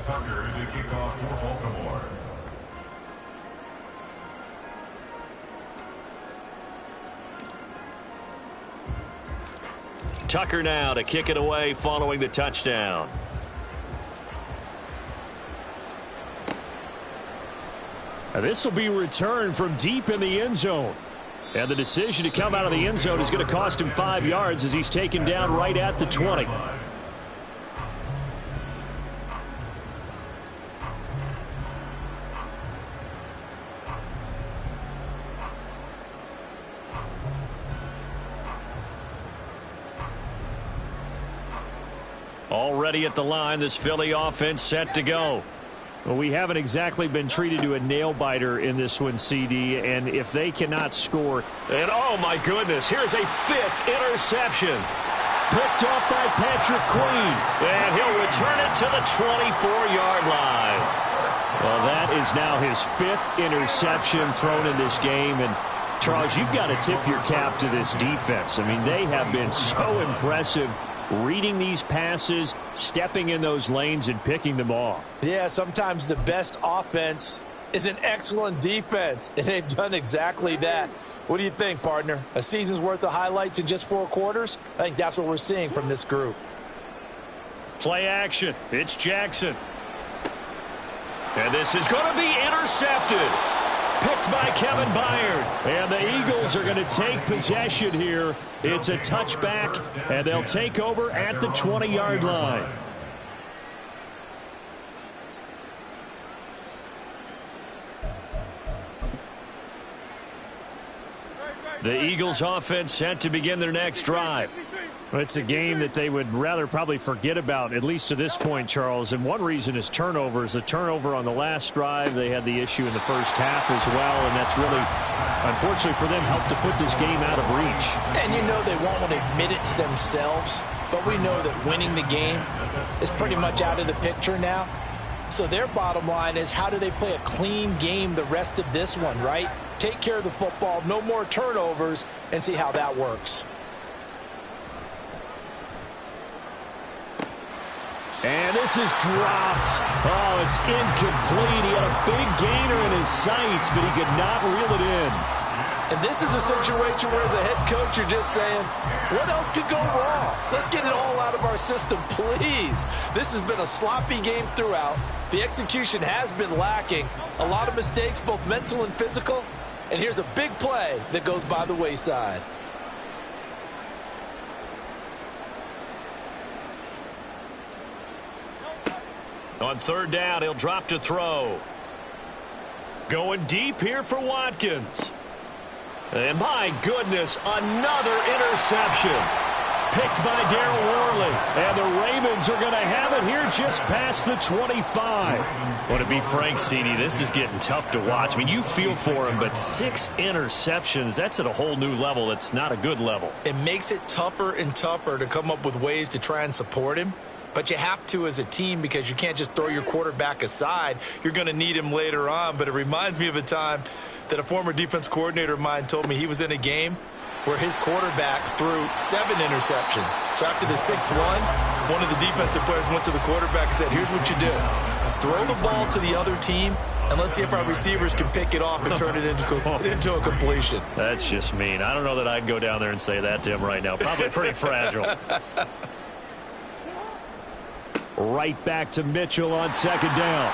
Tucker to kick off for Baltimore. Tucker now to kick it away following the touchdown. This will be returned from deep in the end zone. And the decision to come out of the end zone is going to cost him 5 yards as he's taken down right at the 20. Already at the line, this Philly offense set to go. Well, we haven't exactly been treated to a nail-biter in this one, CD, and if they cannot score... And, oh, my goodness, here's a 5th interception. Picked up by Patrick Queen. And he'll return it to the 24-yard line. Well, that is now his 5th interception thrown in this game, and Charles, you've got to tip your cap to this defense. I mean, they have been so impressive reading these passes, stepping in those lanes, and picking them off. Yeah, sometimes the best offense is an excellent defense, and they've done exactly that. What do you think, partner? A season's worth of highlights in just 4 quarters? I think that's what we're seeing from this group. Play action. It's Jackson. And this is going to be intercepted. Picked by Kevin Byard. And the Eagles are going to take possession here. It's a touchback, and they'll take over at the 20-yard line. The Eagles offense set to begin their next drive. It's a game that they would rather probably forget about, at least to this point, Charles. And one reason is turnovers. The turnover on the last drive, they had the issue in the first half as well, and that's really, unfortunately for them, helped to put this game out of reach. And you know they won't want to admit it to themselves, but we know that winning the game is pretty much out of the picture now. So their bottom line is, how do they play a clean game the rest of this one, right? Take care of the football, no more turnovers, and see how that works. And this is dropped. Oh, it's incomplete. He had a big gainer in his sights, but he could not reel it in. And this is a situation where, as a head coach, you're just saying, what else could go wrong? Let's get it all out of our system, please. This has been a sloppy game throughout. The execution has been lacking. A lot of mistakes, both mental and physical. And here's a big play that goes by the wayside. On 3rd down, he'll drop to throw. Going deep here for Watkins. And my goodness, another interception. Picked by Darryl Worley. And the Ravens are going to have it here just past the 25. Well, to be frank, CD, this is getting tough to watch. I mean, you feel for him, but 6 interceptions, that's at a whole new level. It's not a good level. It makes it tougher and tougher to come up with ways to try and support him. But you have to as a team, because you can't just throw your quarterback aside. You're going to need him later on. But it reminds me of a time that a former defense coordinator of mine told me he was in a game where his quarterback threw 7 interceptions. So after the 6-1, one of the defensive players went to the quarterback and said, here's what you do. Throw the ball to the other team, and let's see if our receivers can pick it off and turn it into a completion. That's just mean. I don't know that I'd go down there and say that to him right now. Probably pretty fragile. Right back to Mitchell on 2nd down.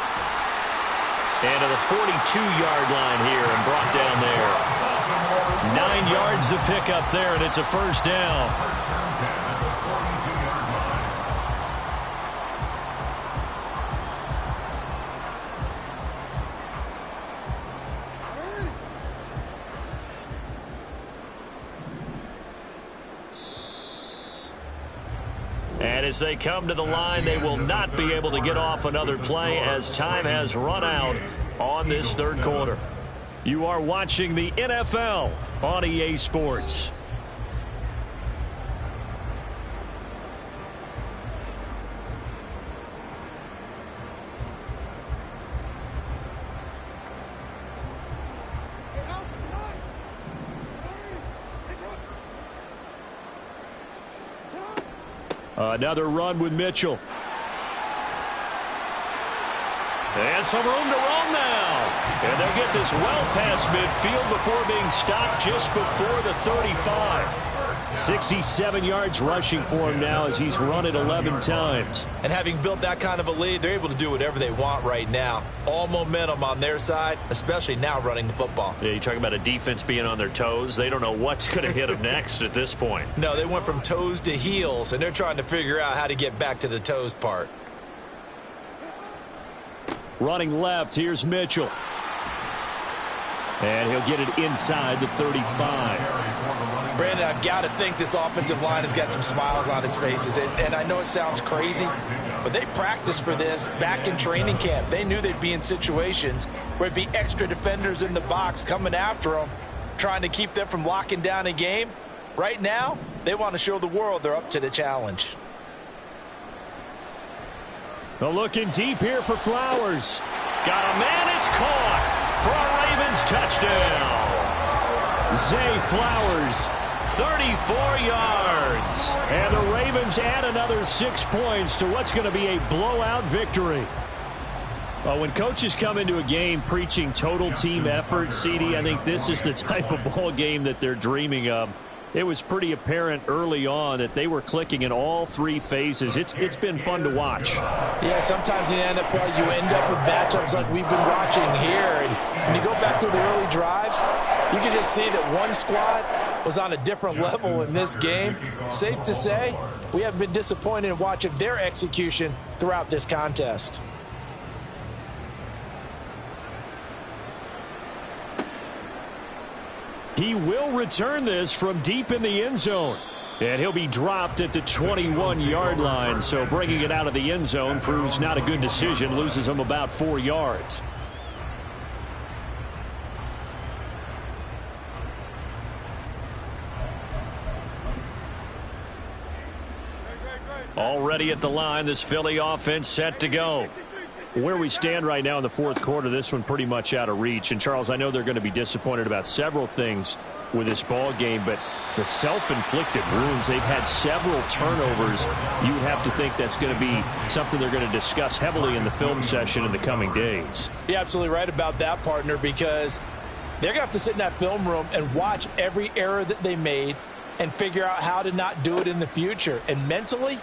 And to the 42-yard line here and brought down there. 9 yards to pick up there, and it's a 1st down. And as they come to the line, they will not be able to get off another play as time has run out on this 3rd quarter. You are watching the NFL on EA Sports. Another run with Mitchell. And some room to roam now. And they'll get this well past midfield before being stopped just before the 35. 67 yards rushing for him now as he's run it 11 times. And having built that kind of a lead, they're able to do whatever they want right now. All momentum on their side, especially now running the football. Yeah, you're talking about a defense being on their toes. They don't know what's going to hit them next at this point. No, they went from toes to heels, and they're trying to figure out how to get back to the toes part. Running left, here's Mitchell. And he'll get it inside the 35. Brandon, I've got to think this offensive line has got some smiles on its faces. And I know it sounds crazy, but they practiced for this back in training camp. They knew they'd be in situations where it'd be extra defenders in the box coming after them, trying to keep them from locking down a game. Right now, they want to show the world they're up to the challenge. Well, looking deep here for Flowers. Got a man, it's caught for a Ravens touchdown. Zay Flowers, 34 yards. and the Ravens add another 6 points to what's going to be a blowout victory. Well, when coaches come into a game preaching total team effort, CD, I think this is the type of ball game that they're dreaming of. It was pretty apparent early on that they were clicking in all three phases. It's been fun to watch. Yeah, sometimes in the NFL you end up with matchups like we've been watching here. And when you go back to the early drives, you can just see that one squad was on a different level in this game. Safe to say, we have been disappointed in watching their execution throughout this contest. He will return this from deep in the end zone. And he'll be dropped at the 21-yard line. So bringing it out of the end zone proves not a good decision. Loses him about 4 yards. Already at the line, this Philly offense set to go. Where we stand right now in the fourth quarter, this one pretty much out of reach. And, Charles, I know they're going to be disappointed about several things with this ball game, but the self-inflicted wounds, they've had several turnovers. You would have to think that's going to be something they're going to discuss heavily in the film session in the coming days. You're absolutely right about that, partner, because they're going to have to sit in that film room and watch every error that they made and figure out how to not do it in the future. And mentally,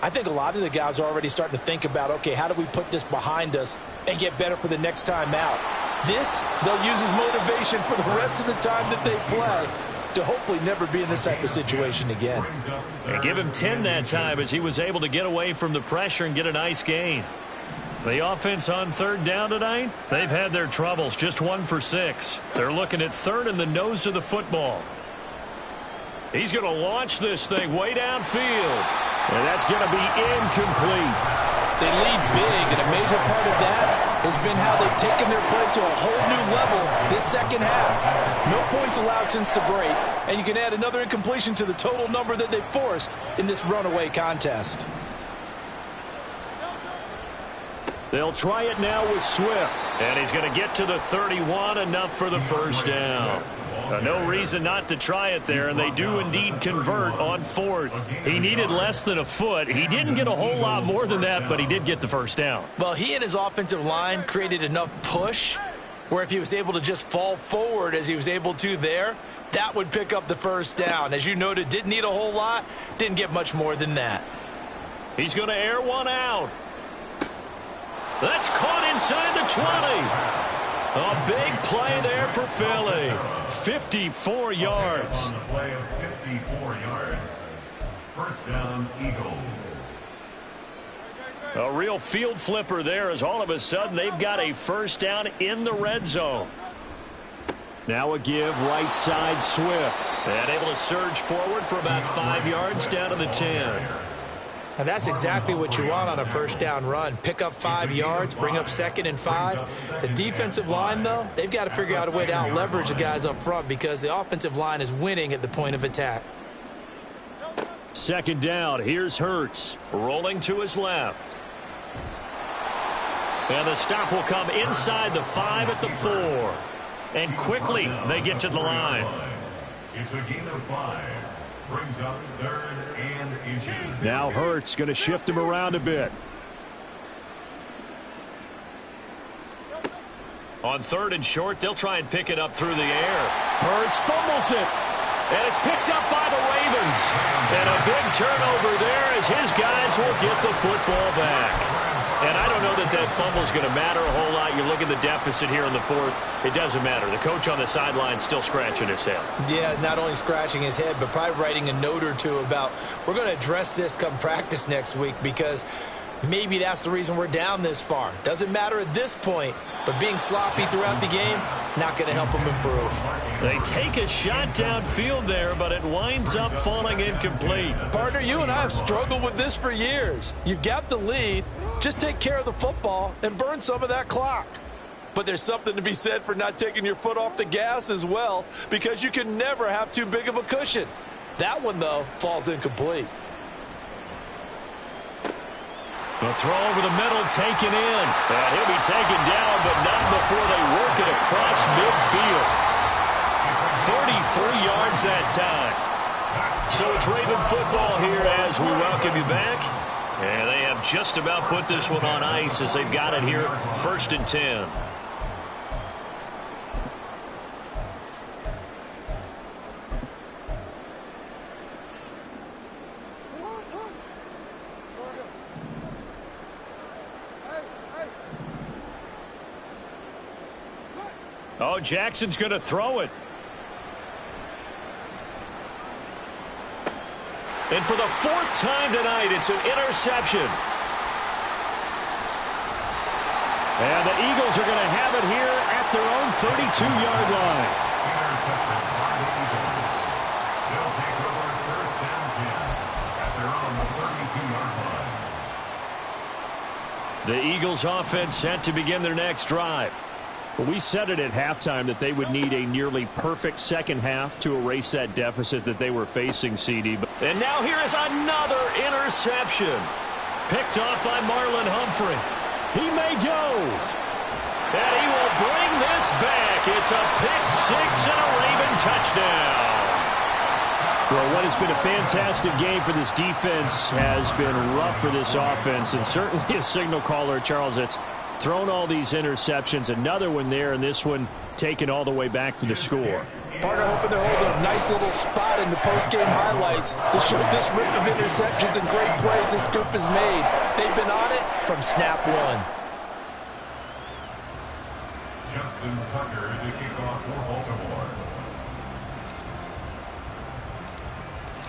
I think a lot of the guys are already starting to think about, okay, how do we put this behind us and get better for the next time out? This, they'll use as motivation for the rest of the time that they play to hopefully never be in this type of situation again. And give him 10 that time as he was able to get away from the pressure and get a nice gain. The offense on third down tonight, they've had their troubles, just 1 for 6. They're looking at third in the nose of the football. He's going to launch this thing way downfield. And that's going to be incomplete. They lead big, and a major part of that has been how they've taken their play to a whole new level this second half. No points allowed since the break, and you can add another incompletion to the total number that they've forced in this runaway contest. They'll try it now with Swift. And he's going to get to the 31, enough for the first down. No reason not to try it there, and they do indeed convert on fourth. He needed less than a foot. He didn't get a whole lot more than that, but he did get the first down. Well, he and his offensive line created enough push where if he was able to just fall forward as he was able to there, that would pick up the first down. As you noted, didn't need a whole lot, didn't get much more than that. He's going to air one out. That's caught inside the 20. A big play there for Philly. 54 yards. On the play of 54 yards. First down, Eagles. A real field flipper there as all of a sudden they've got a first down in the red zone. Now a give right side Swift. And able to surge forward for about 5 yards down to the 10. And that's exactly what you want on a first down run. Pick up 5 yards, bring up 2nd and 5. The defensive line, though, they've got to figure out a way to out-leverage the guys up front because the offensive line is winning at the point of attack. Second down, here's Hurts. Rolling to his left. And the stop will come inside the 5 at the 4. And quickly they get to the line. It's a gain of 5. Brings up 3rd and inches. Now Hurts going to shift him around a bit. On 3rd and short, they'll try and pick it up through the air. Hurts fumbles it. And it's picked up by the Ravens. And a big turnover there as his guys will get the football back. And I don't know that that fumble's going to matter a whole lot. You look at the deficit here in the 4th. It doesn't matter. The coach on the sideline still scratching his head. Yeah, not only scratching his head, but probably writing a note or two about we're going to address this come practice next week because maybe that's the reason we're down this far. Doesn't matter at this point, but being sloppy throughout the game, not going to help them improve. They take a shot downfield there, but it winds up falling incomplete. Partner, you and I have struggled with this for years. You've got the lead. Just take care of the football and burn some of that clock. But there's something to be said for not taking your foot off the gas as well, because you can never have too big of a cushion. That one, though, falls incomplete. The throw over the middle, taken in. And he'll be taken down, but not before they work it across midfield. 33 yards that time. So it's Raven football here as we welcome you back. And they have just about put this one on ice as they've got it here, 1st and 10. Oh, Jackson's going to throw it. And for the 4th time tonight, it's an interception. And the Eagles are going to have it here at their own 32-yard line. Intercepted by the Eagles. They'll take over 1st and 10 at their own 32-yard line. The Eagles offense set to begin their next drive. Well, we said it at halftime that they would need a nearly perfect second half to erase that deficit that they were facing, CD. And now here is another interception. Picked off by Marlon Humphrey. He may go. And he will bring this back. It's a pick-6 and a Raven touchdown. Well, what has been a fantastic game for this defense has been rough for this offense, and certainly a signal caller, Charles, that's thrown all these interceptions. Another one there, and this one taken all the way back for the score. Partner hoping to hold a nice little spot in the post-game highlights to show this rip of interceptions and great plays this group has made. They've been on it from snap one. Justin Tucker to kick off for Baltimore.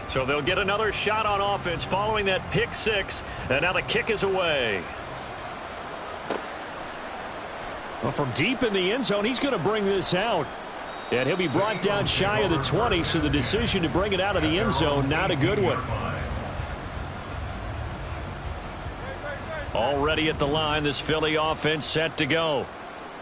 So they'll get another shot on offense following that pick-6, and now the kick is away. Well, from deep in the end zone, he's going to bring this out. And he'll be brought down shy of the 20, so the decision to bring it out of the end zone, not a good one. Already at the line, this Philly offense set to go.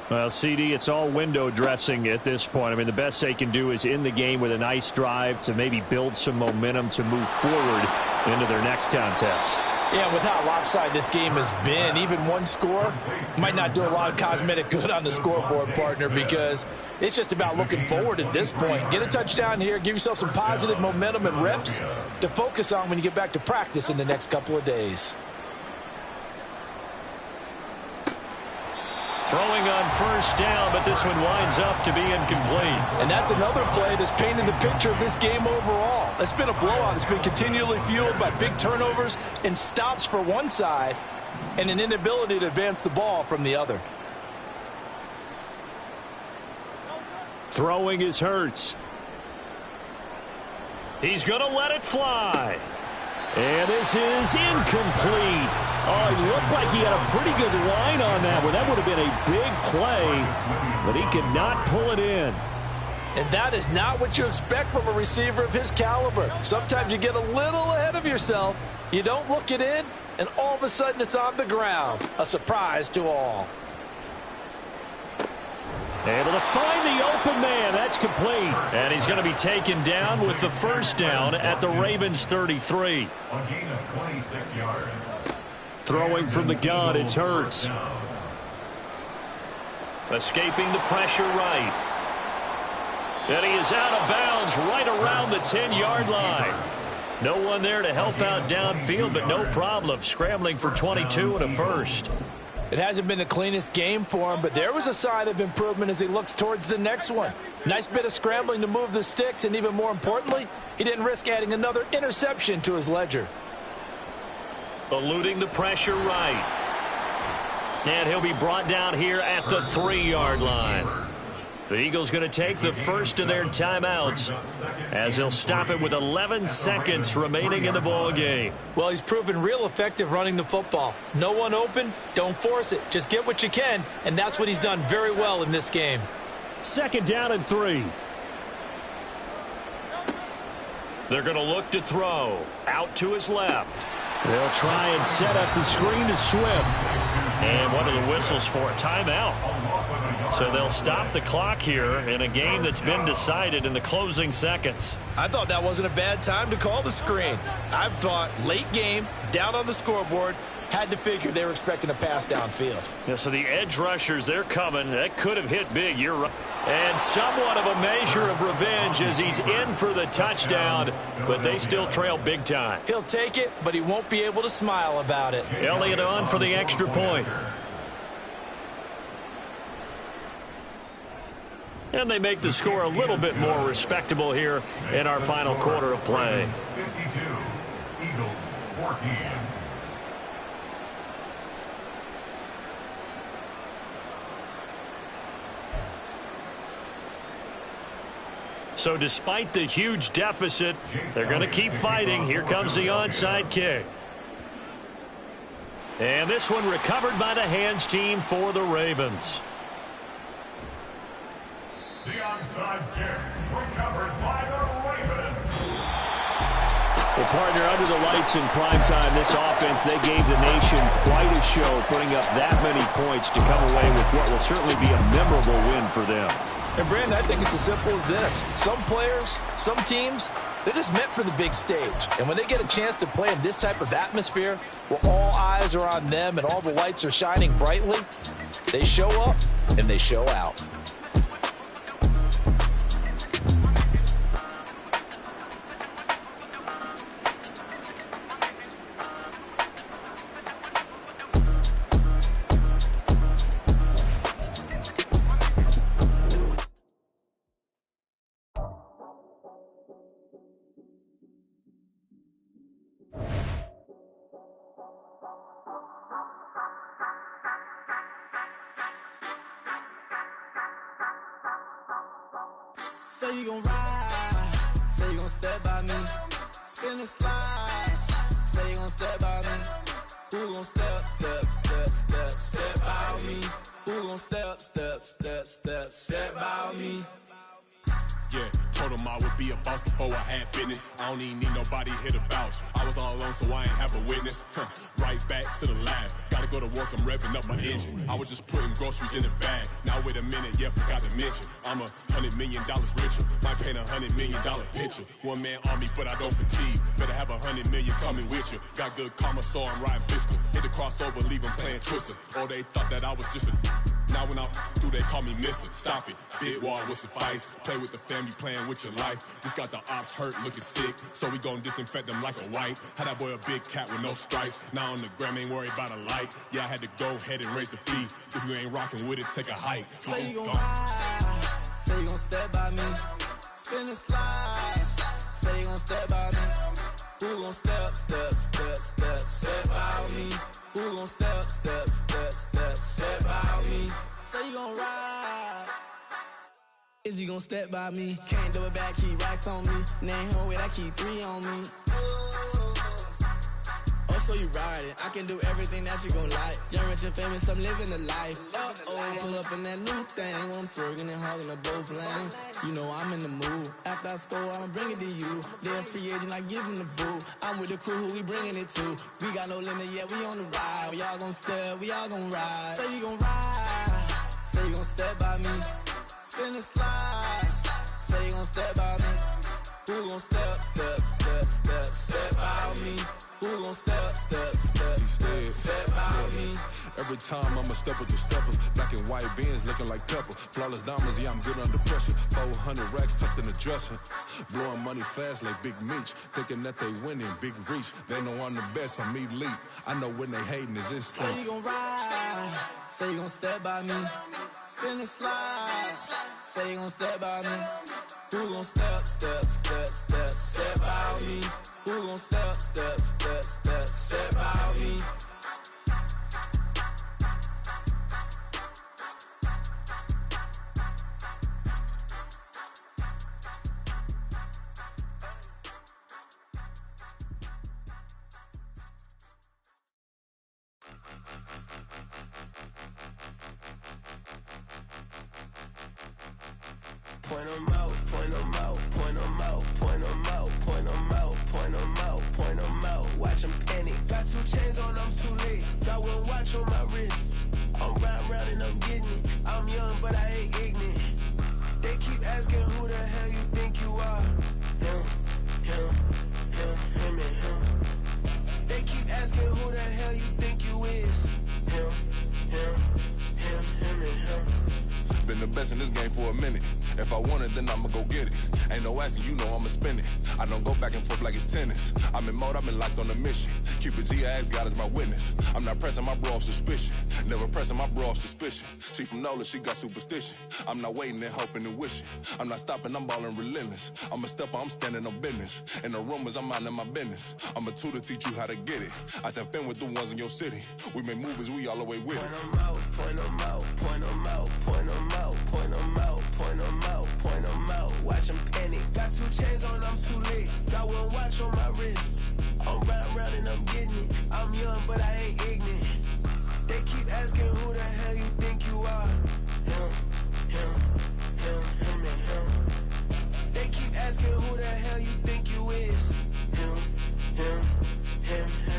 Well, CD, it's all window dressing at this point. I mean, the best they can do is end the game with a nice drive to maybe build some momentum to move forward into their next contest. Yeah, with how lopsided this game has been, even one score might not do a lot of cosmetic good on the scoreboard, partner, because it's just about looking forward at this point. Get a touchdown here, give yourself some positive momentum and reps to focus on when you get back to practice in the next couple of days. Throwing on 1st down, but this one winds up to be incomplete. And that's another play that's painted the picture of this game overall. It's been a blowout. It's been continually fueled by big turnovers and stops for one side and an inability to advance the ball from the other. Throwing is Hurts. He's going to let it fly. And this is incomplete. Oh, it looked like he had a pretty good line on that one. That would have been a big play, but he could not pull it in. And that is not what you expect from a receiver of his caliber. Sometimes you get a little ahead of yourself. You don't look it in, and all of a sudden it's on the ground. A surprise to all. Able to find the open man. That's complete. And he's going to be taken down with the 1st down at the Ravens 33. A gain of 26 yards. Throwing from the gun, it's Hurts. Escaping the pressure right. And he is out of bounds right around the 10-yard line. No one there to help out downfield, but no problem. Scrambling for 22 and a 1st. It hasn't been the cleanest game for him, but there was a sign of improvement as he looks towards the next one. Nice bit of scrambling to move the sticks, and even more importantly, he didn't risk adding another interception to his ledger. Eluding the pressure right. And he'll be brought down here at the 3-yard line. The Eagles going to take the first of their timeouts as they'll stop it with 11 seconds remaining in the ball game. Well, he's proven real effective running the football. No one open, don't force it. Just get what you can, and that's what he's done very well in this game. 2nd down and 3. They're going to look to throw. Out to his left. They'll try and set up the screen to Swift. And one of the whistles for a timeout. So they'll stop the clock here in a game that's been decided in the closing seconds. I thought that wasn't a bad time to call the screen. I've thought late game, down on the scoreboard, had to figure they were expecting a pass downfield. Yeah, so the edge rushers, they're coming. That could have hit big. You're right. And somewhat of a measure of revenge as he's in for the touchdown, but they still trail big time. He'll take it, but he won't be able to smile about it. Elliott on for the extra point. And they make the score a little bit more respectable here in our final quarter of play. 52, Eagles 14. So despite the huge deficit, they're going to keep fighting. Here comes the onside kick. And this one recovered by the hands team for the Ravens. The onside kick recovered by the Ravens. Well, partner, under the lights in primetime, this offense, they gave the nation quite a show, putting up that many points to come away with what will certainly be a memorable win for them. And, Brandon, I think it's as simple as this. Some players, some teams, they're just meant for the big stage. And when they get a chance to play in this type of atmosphere, where all eyes are on them and all the lights are shining brightly, they show up and they show out. Say you gon' ride, say you gon' step by me, spin and slide, say you gon' step by me, who gon' step by me, who gon' step by me. Yeah, told him I would be a boss before I had business. I don't even need nobody here to vouch. I was all alone, so I ain't have a witness. Right back to the lab. Gotta go to work, I'm revving up my engine. I was just putting groceries in the bag. Now wait a minute, yeah, forgot to mention. I'm $100 million richer. Might paint $100 million picture. One man army, but I don't fatigue. Better have $100 million coming with you. Got good karma, so I'm riding fiscal. Hit the crossover, leave them playing Twister. Or they thought that I was just a... Now when I do, they call me mister. Stop it. Big wall will suffice. Play with the family, playing with your life. Just got the ops hurt, looking sick. So we gon' disinfect them like a wipe. Had that boy a big cat with no stripes. Now on the gram, ain't worried about a light. Yeah, I had to go ahead and raise the fee. If you ain't rocking with it, take a hike. Say you gon' ride, say you gon' step by me, spin and slide, say you gon' step by me, who gon' step by me, who gon' step by me, say you gon' ride, is you gon' step by me, can't do it back, keep racks on me, name home with I keep 3 on me. So you ride it, I can do everything that you gon' like. Young, rich, and famous, I'm living the life. Pull up in that new thing, when I'm swerving and hogging up both lanes. You know I'm in the mood. After I score, I'ma bring it to you. They're free agent, I give them the boo. I'm with the crew, who we bringing it to. We got no limit, yeah, we on the ride. We all gon' step, we all gon' ride. Say you gon' ride, say you gon' step by me. Spin and slide, say you gon' step by me. Who gon' step out me? Who gon' step out me? Every time I'ma step with the steppers. Black and white beans looking like pepper. Flawless diamonds, yeah, I'm good under pressure. 400 racks tucked in the dresser. Blowing money fast like Big Meech. Thinking that they winning, big reach. They know I'm the best, I'm elite. I know when they hating is instinct. Say you gon' ride, say you gon' step by me. Spin and slide, say you gon' step by me. Who gon' step by me? Who gon' step by me? Point 'em out, point 'em out, point 'em out, point 'em out, point 'em out, point 'em out, point 'em out. Watch 'em panic. Got 2 chains on, I'm too late. Got 1 watch on my wrist. I'm round and I'm getting it. I'm young, but I ain't ignorant. They keep asking who the hell you think you are. Him and him. They keep asking who the hell you think you is. Him and him. Been the best in this game for a minute. If I want it, then I'ma go get it. Ain't no asking, you know I'ma spend it. I don't go back and forth like it's tennis. I'm in mode, I've been locked on a mission. Cupid G, I ask God as my witness. I'm not pressing my bro off suspicion. Never pressing my bro off suspicion. She from Nola, she got superstition. I'm not waiting and hoping and wishing. I'm not stopping, I'm balling relentless. I'm a stepper, I'm standing on business. In the rumors, I'm minding my business. I'm a tutor, teach you how to get it. I said, been with the ones in your city. We make movies, we all the way with it. Point 'em out, point 'em out, point 'em out, point 'em out, point 'em out, point 'em out, point 'em out. Watch 'em panic. Got 2 chains on, I'm too late. Got 1 watch on my wrist. I'm round and I'm getting it. I'm young, but I ain't ignorant. They keep asking who the hell you think you are. Him and him. They keep asking who the hell you think you is. Him and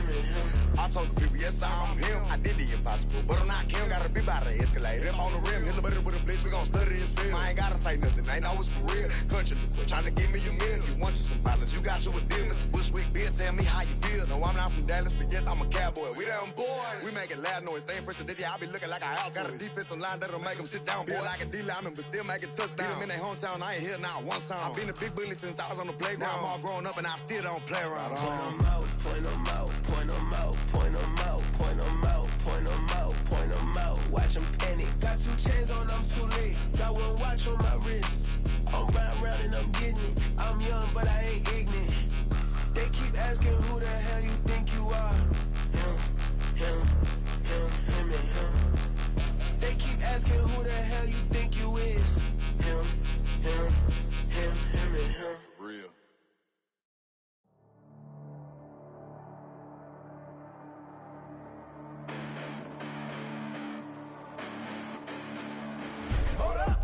him. I told the people, yes, I'm him. I did the impossible, but I'm not Kim. Gotta be by the escalator. Him on the rim, hit the butter with a blitz. We gon' study this film. I ain't gotta say nothing, ain't always for real. Country, trying to give me a meal. You want you some violence, you got you a deal. Mr. Bushwick, Bill, tell me how you feel. No, I'm not from Dallas, but yes, I'm a cowboy. We them boys. We making loud noise. Staying fresh to I be looking like a house. Got a defensive line that'll make them sit down. Feel like a D-lineman, but still making touchdowns. Beat them in their hometown, I ain't here now one time. I've been a big bully since I was on the playground. Now I'm all grown up and I still don't play around. Point 'em out, point 'em out, point 'em out, point 'em out, point 'em out, point 'em out, point 'em out. Watch 'em panic. Got 2 chains on, I'm too late. Got 1 watch on my wrist. I'm round and I'm getting it. I'm young, but I ain't ignorant. They keep asking who the hell you think you are. Him and him. They keep asking who the hell you think you is. Him and him. Real.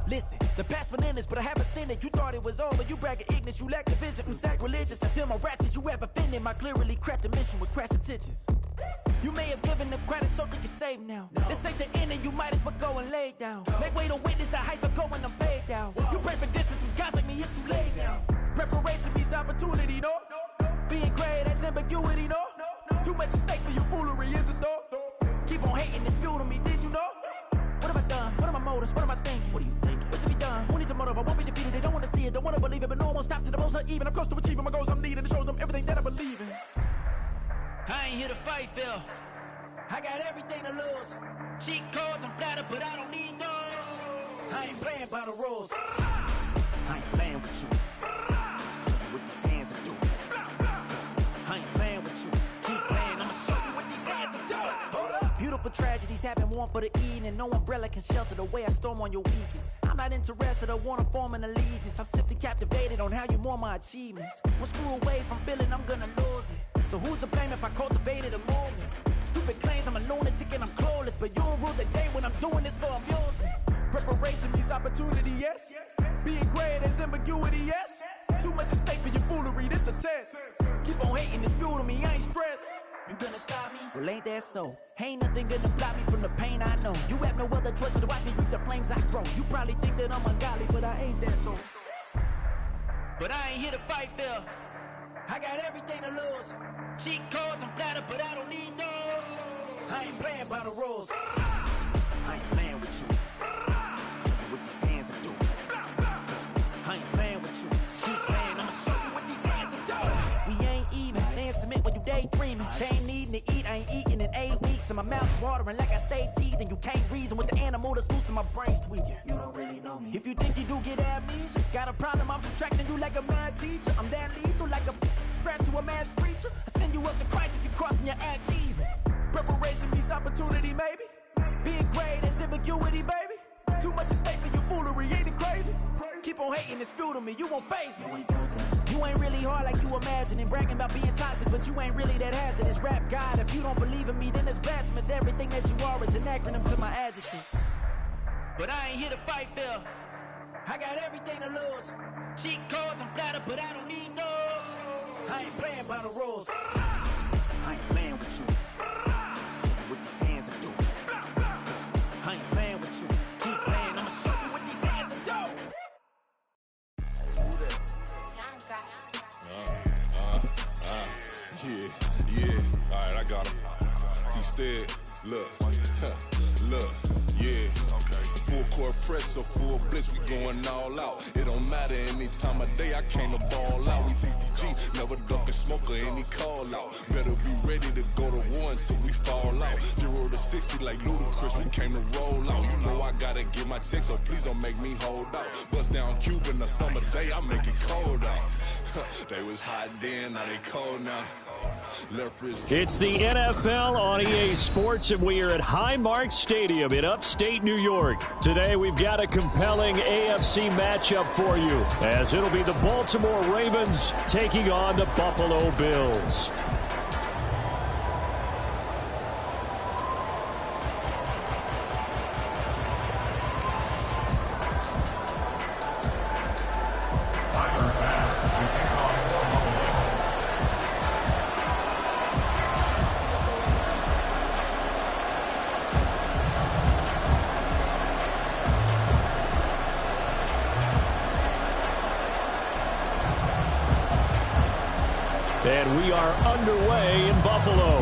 Listen, the past bananas, but I haven't seen it. You thought it was over, you bragging ignorance, you lack the vision from sacrilegious. I feel my ratchets, you have offended my clearly crafted mission with crass intentions. You may have given them credit so they can save now. This ain't the end and you might as well go and lay down. Make way to witness the heights are going, I'm paid down. You pray for distance from guys like me, it's too late now. Preparation means opportunity, no? Being great, that's ambiguity, no? Too much at stake for your foolery, is it though? Keep on hating, it's fuel to me, did you know? What have I done? What are my motives? What am I thinking? What are you thinking? What should be done? Who needs a motive? I won't be defeated. They don't want to see it, don't want to believe it, but no one won't stop to the most uneven. I'm close to achieving my goals. I'm needing to show them everything that I believe in. I ain't here to fight, Phil. I got everything to lose. Cheat codes, I'm flattered, but I don't need those. I ain't playing by the rules. I ain't playing with you. Show you what these hands are doing. I ain't playing with you. Keep playing, I'ma show you what these hands are doing. Hold up. Beautiful tragedies happen, one for the evening, and no umbrella can shelter the way I storm on your weekends. I'm not interested, I wanna form an allegiance. I'm simply captivated on how you more my achievements. One screw away from feeling I'm gonna lose it. So who's to blame if I cultivated a movement? Stupid claims I'm a lunatic and I'm clueless, but you'll rule the day when I'm doing this for amusement. Preparation means opportunity, yes. Being great is ambiguity, yes. Too much at stake for your foolery, this a test. Keep on hating, it's fuel to me, I ain't stressed. You gonna stop me? Well, ain't that so? Ain't nothing gonna block me from the pain I know. You have no other choice but to watch me reap the flames I grow. You probably think that I'm ungodly, but I ain't that though. but I ain't here to fight fair. I got everything to lose. Cheat codes, I'm flattered, but I don't need those. I ain't playing by the rules. I ain't playing with you. Show you what these hands will do. I ain't playing with you. Keep playing, I'ma show you what these hands will do. We ain't even. They submit when you daydreaming. They ain't needing to eat. I ain't eating in 8 weeks. And my mouth's watering like I stay teeth. And you can't reason with the animal that's loose and my brain's tweaking. You don't really know me. If you think you do get amnesia, got a problem, I'm subtracting you like a mad teacher. I'm that lethal like a threat to a mass preacher. I send you up to Christ if you crossing your act even. Preparation meets opportunity, maybe. Big grade is ambiguity, baby. Too much is fake for your foolery, ain't it crazy? Keep on hating, it's fuel to me, you won't faze me. You ain't really hard like you imagine and bragging about being toxic, but you ain't really that hazardous. Rap God, if you don't believe in me, then it's blasphemous. Everything that you are is an acronym to my adjectives. But I ain't here to fight fair. I got everything to lose. Cheat codes, I'm flattered, but I don't need those. I ain't playing by the rules. I ain't playing with you. Show you what these hands will do. I ain't playing with you. Keep playing, I'ma show you what these hands will do. Yeah. All right, I got him. T-Stead, look, look, yeah. Full court press, so full blitz, we going all out. It don't matter any time of day, I came to ball out. We TCG, never duck a smoker, any call out. Better be ready to go to war until we fall out. 0 to 60 like Ludacris, we came to roll out. You know I gotta get my check, so please don't make me hold out. Bust down Cuban a summer day, I make it cold out. They was hot then, now they cold now. It's the NFL on EA Sports, and we are at Highmark Stadium in upstate New York. Today, we've got a compelling AFC matchup for you, as it'll be the Baltimore Ravens taking on the Buffalo Bills. And we are underway in Buffalo.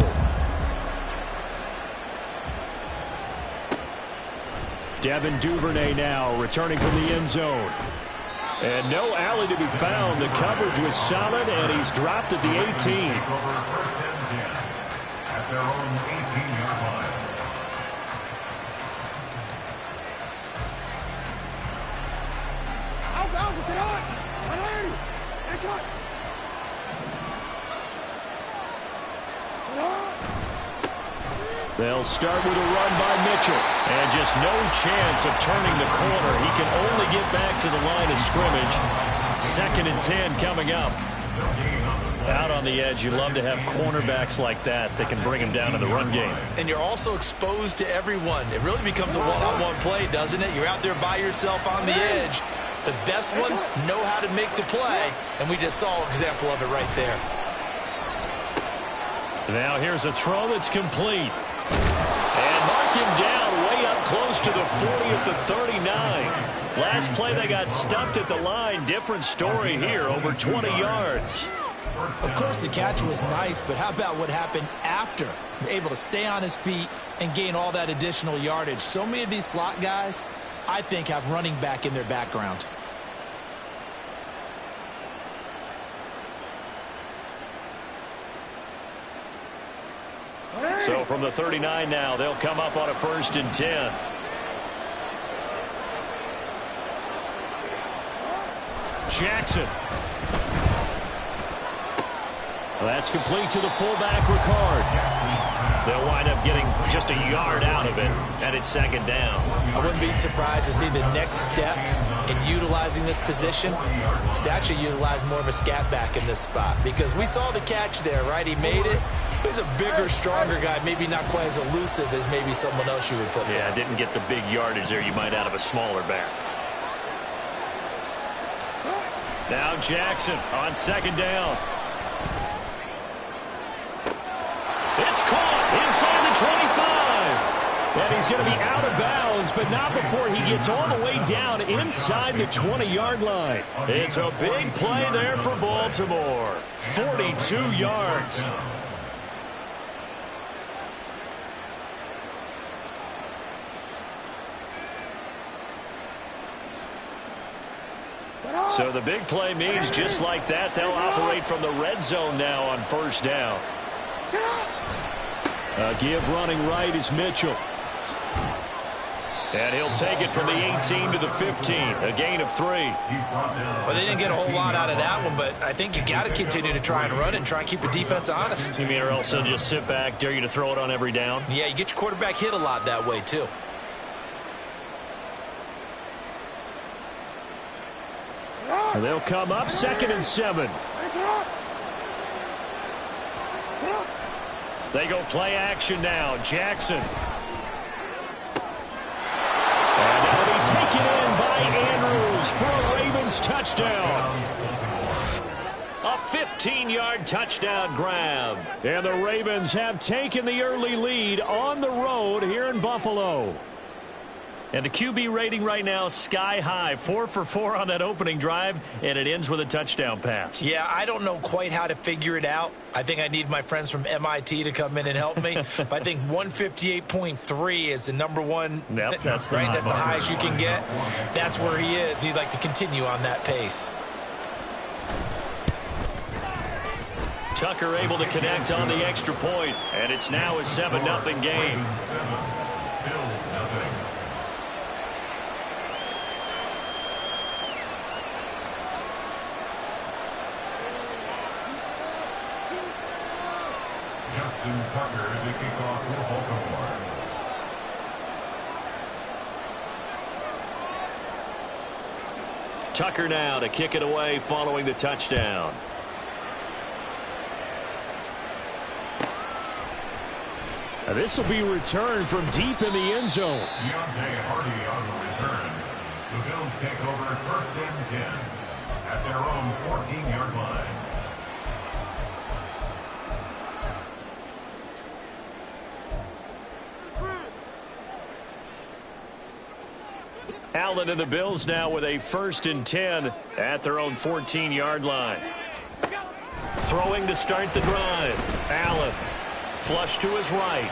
Devin Duvernay now returning from the end zone. And no alley to be found. The coverage was solid, and he's dropped at the 18. First and 10 at their own 18-yard line. They'll start with a run by Mitchell. And just no chance of turning the corner. He can only get back to the line of scrimmage. 2nd and 10 coming up. Out on the edge, you love to have cornerbacks like that can bring him down to the run game. And you're also exposed to everyone. It really becomes a one-on-one play, doesn't it? You're out there by yourself on the edge. The best ones know how to make the play, and we just saw an example of it right there. Now here's a throw that's complete. And mark him down way up close to the 40 at the 39. Last play they got stuffed at the line. Different story here, over 20 yards. Of course, the catch was nice, but how about what happened after? Able to stay on his feet and gain all that additional yardage. So many of these slot guys, I think, have running back in their background. So from the 39 now, they'll come up on a 1st and 10. Jackson. Well, that's complete to the fullback, Ricard. They'll wind up getting just a yard out of it, and it's 2nd down. I wouldn't be surprised to see the next step in utilizing this position is to actually utilize more of a scat back in this spot, because we saw the catch there, right? He made it. He's a bigger, stronger guy, maybe not quite as elusive as maybe someone else you would put Yeah, down. didn't get the big yardage there you might out of a smaller back. Now Jackson on 2nd down. It's caught inside the 25. And he's going to be out of bounds, but not before he gets all the way down inside the 20-yard line. It's a big play there for Baltimore. 42 yards. So the big play means just like that, they'll operate from the red zone now on first down. Give running right is Mitchell. And he'll take it from the 18 to the 15, a gain of 3. Well, they didn't get a whole lot out of that one, but I think you got to continue to try and run it and try and keep the defense honest. You mean or else they'll just sit back, dare you to throw it on every down? Yeah, you get your quarterback hit a lot that way, too. And they'll come up 2nd and 7. They go play action now. Jackson. And that'll be taken in by Andrews for a Ravens touchdown. A 15-yard touchdown grab. And the Ravens have taken the early lead on the road here in Buffalo. And the QB rating right now, sky high. 4 for 4 on that opening drive, and it ends with a touchdown pass. Yeah, I don't know quite how to figure it out. I think I need my friends from MIT to come in and help me. But I think 158.3 is the number one. Yep, that's the right. That's the highest you can get. That's where he is. He'd like to continue on that pace. Tucker able to connect on the extra point, and it's now a 7-0 game. Bills nothing. Justin Tucker to kick off for Baltimore. Tucker now to kick it away following the touchdown. This will be returned from deep in the end zone. Deontay Hardy on the return. The Bills take over 1st and 10 at their own 14-yard line. Allen and the Bills now with a 1st and 10 at their own 14-yard line. Throwing to start the drive. Allen. Flush to his right.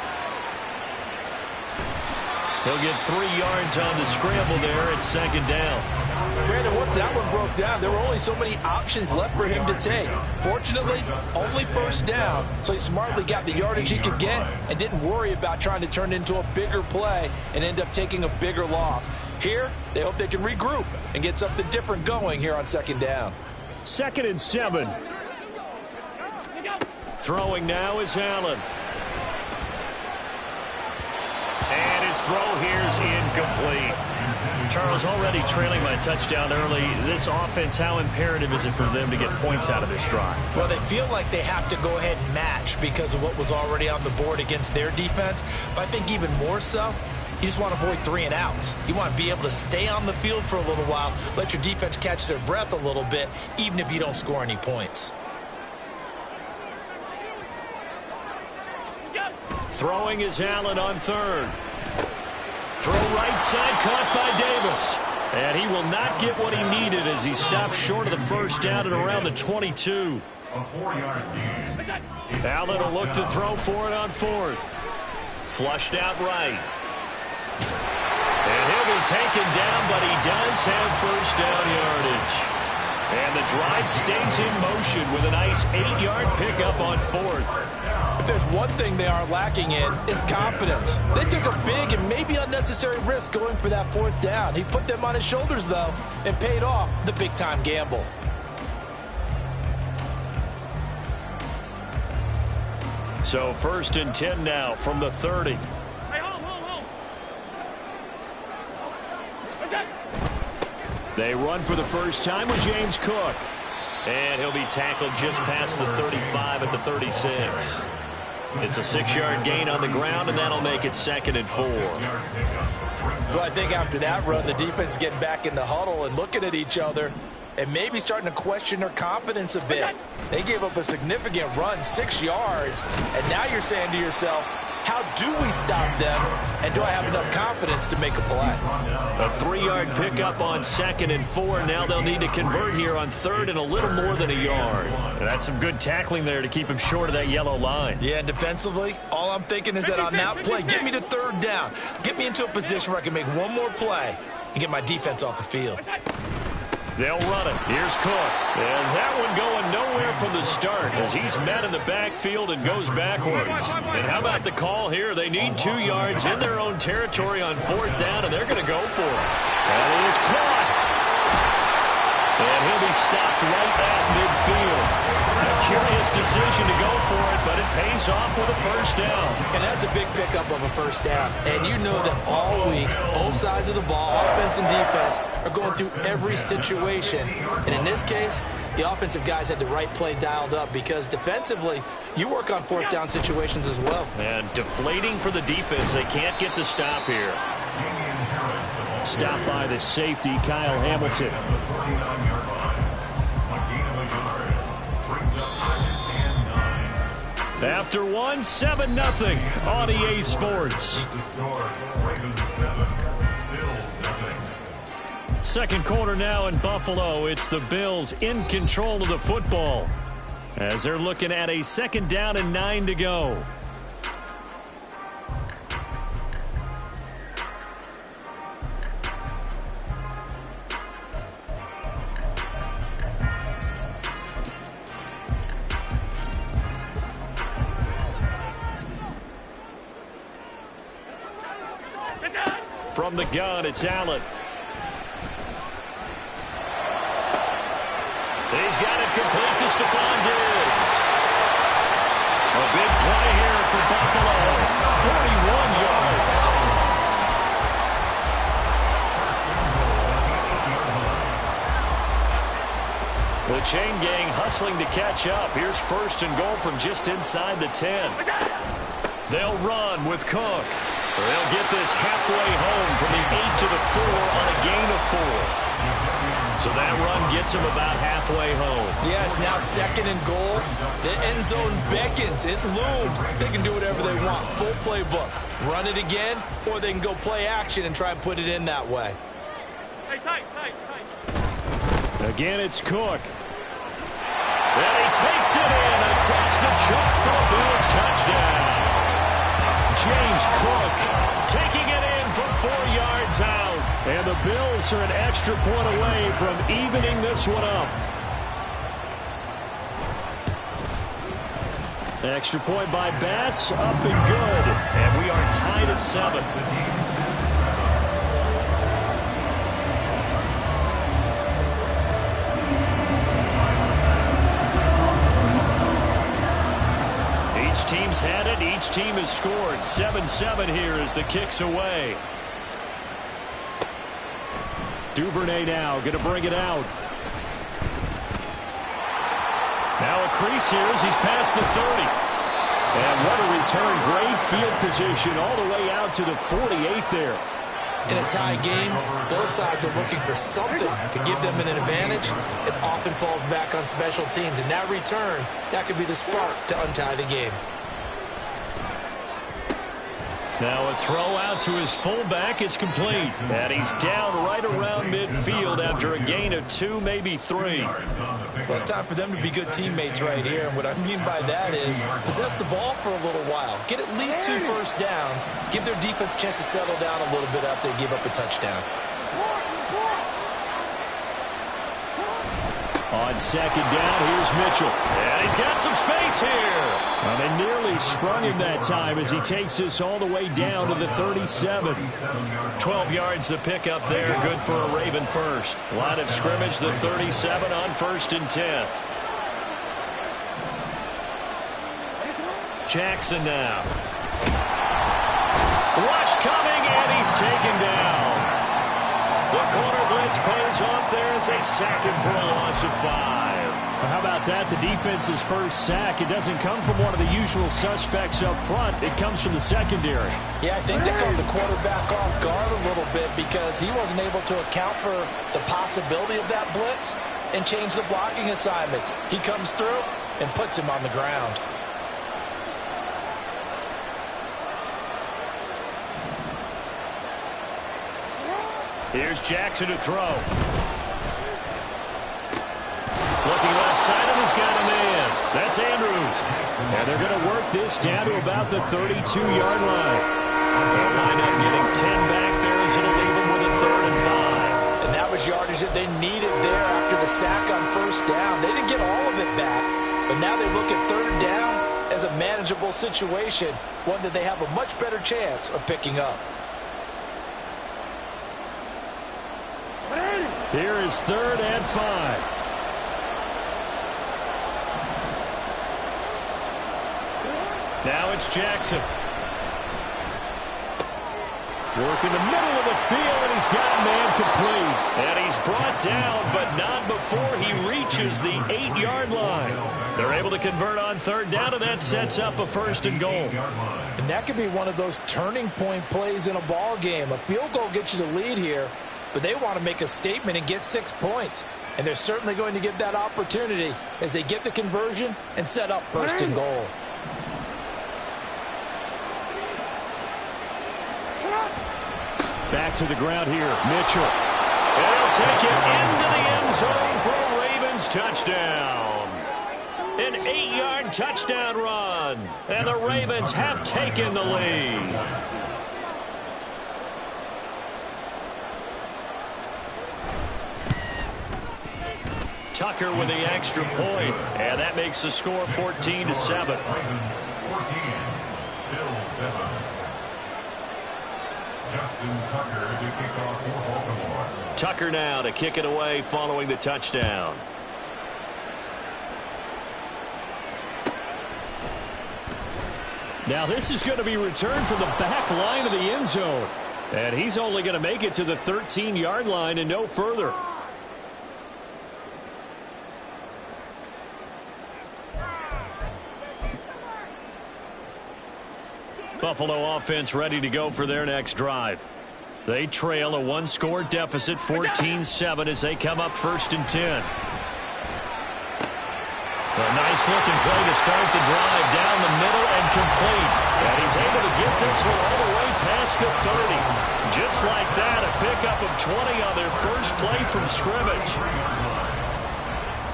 He'll get 3 yards on the scramble there at 2nd down. Brandon, once that one broke down, there were only so many options left for him to take. Fortunately, only 1st down, so he smartly got the yardage he could get and didn't worry about trying to turn it into a bigger play and end up taking a bigger loss. Here, they hope they can regroup and get something different going here on 2nd down. 2nd and 7. Throwing now is Allen. And his throw here's incomplete. Charles, already trailing by touchdown early. This offense, how imperative is it for them to get points out of this drive? Well, they feel like they have to go ahead and match because of what was already on the board against their defense. But I think even more so, you just want to avoid 3 and outs. You want to be able to stay on the field for a little while, let your defense catch their breath a little bit, even if you don't score any points. Throwing is Allen on 3rd. Throw right side, caught by Davis. And he will not get what he needed as he stopped short of the 1st down at around the 22. A 4-yard gain. Allen will look to throw for it on 4th. Flushed out right. And he'll be taken down, but he does have 1st down yardage. And the drive stays in motion with a nice 8-yard pickup on 4th. If there's one thing they are lacking in, it's confidence. They took a big and maybe unnecessary risk going for that 4th down. He put them on his shoulders, though, and paid off the big-time gamble. So 1st and 10 now from the 30. They run for the first time with James Cook. And he'll be tackled just past the 35 at the 36. It's a 6-yard gain on the ground, and that'll make it 2nd and 4. Well, I think after that run, the defense is getting back in the huddle and looking at each other and maybe starting to question their confidence a bit. They gave up a significant run, 6 yards, and now you're saying to yourself, How do we stop them? And do I have enough confidence to make a play? A 3-yard pickup on 2nd and 4. Now they'll need to convert here on 3rd and a little more than a yard. And that's some good tackling there to keep him short of that yellow line. Yeah, and defensively, all I'm thinking is that on that play, get me to 3rd down. Get me into a position where I can make one more play and get my defense off the field. They'll run it. Here's Cook. And that one going nowhere from the start as he's met in the backfield and goes backwards. And how about the call here? They need 2 yards in their own territory on 4th down, and they're going to go for it. And he is caught. And he'll be stopped right at midfield. A curious decision to go for it, but it pays off with a 1st down. And that's a big pickup of a 1st down. And you know that all week, both sides of the ball, offense and defense, are going through every situation. And in this case, the offensive guys had the right play dialed up because defensively, you work on 4th down situations as well. And deflating for the defense. They can't get the stop here. Stopped by the safety, Kyle Hamilton. After 1, 7-0 on EA Sports. 2nd quarter now in Buffalo. It's the Bills in control of the football as they're looking at a 2nd down and 9 to go. From the gun, it's Allen. He's got it complete to Stephon Diggs. A big play here for Buffalo. 41 yards. The chain gang hustling to catch up. Here's 1st and goal from just inside the 10. They'll run with Cook. They'll get this halfway home from the 8 to the 4 on a gain of 4. So that run gets them about halfway home. Yes, now 2nd and goal. The end zone beckons. It looms. They can do whatever they want. Full playbook. Run it again, or they can go play action and try and put it in that way. Hey, tight. Again, it's Cook. And he takes it in across the chalk for a Bills touchdown. James Cook taking it in from 4 yards out. And the Bills are an extra point away from evening this one up. Extra point by Bass, up and good. And we are tied at 7. Team's had it. Each team has scored. 7-7 here as the kick's away. Duvernay now going to bring it out. Now a crease here as he's past the 30. And what a return. Great field position all the way out to the 48 there. In a tie game, both sides are looking for something to give them an advantage. It often falls back on special teams. And that return, that could be the spark to untie the game. Now a throw out to his fullback is complete. And he's down right around midfield after a gain of 2, maybe 3. Well, it's time for them to be good teammates right here. And what I mean by that is possess the ball for a little while. Get at least 2 first downs. Give their defense a chance to settle down a little bit after they give up a touchdown. On 2nd down, here's Mitchell. And he's got some space here. Well, they nearly sprung him that time as he takes this all the way down to the 37. 12 yards the pickup there. Good for a Raven first. Line of scrimmage, the 37 on 1st and 10. Jackson now. Rush coming, and he's taken down. The corner blitz pays off there as they sack him for a loss of 5. Well, how about that? The defense's first sack. It doesn't come from one of the usual suspects up front. It comes from the secondary. Yeah, I think they caught the quarterback off guard a little bit because he wasn't able to account for the possibility of that blitz and change the blocking assignments. He comes through and puts him on the ground. Here's Jackson to throw. Looking left side, and he's got a man. That's Andrews. And they're going to work this down to about the 32-yard line. They'll wind up getting 10 back there as it'll leave them with a 3rd and 5. And that was yardage that they needed there after the sack on first down. They didn't get all of it back, but now they look at 3rd down as a manageable situation, one that they have a much better chance of picking up. Here is 3rd and 5. Now it's Jackson. Working the middle of the field, and he's got a man complete. And he's brought down, but not before he reaches the 8-yard line. They're able to convert on 3rd down, and that sets up a 1st and goal. And that could be one of those turning point plays in a ball game. A field goal gets you the lead here, but they want to make a statement and get 6 points. And they're certainly going to get that opportunity as they get the conversion and set up 1st and goal. Back to the ground here, Mitchell. And he'll take it into the end zone for a Ravens touchdown. An 8-yard touchdown run. And the Ravens have taken the lead. Tucker with the extra point. And that makes the score 14-7. Ravens 14, Bills 7. Justin Tucker to kick off for Baltimore. Tucker now to kick it away following the touchdown. Now this is going to be returned from the back line of the end zone. And he's only going to make it to the 13-yard line and no further. Buffalo offense ready to go for their next drive. They trail a 1-score deficit, 14-7, as they come up 1st and 10. A nice-looking play to start the drive down the middle and complete. And he's able to get this one all the way past the 30. Just like that, a pickup of 20 on their first play from scrimmage.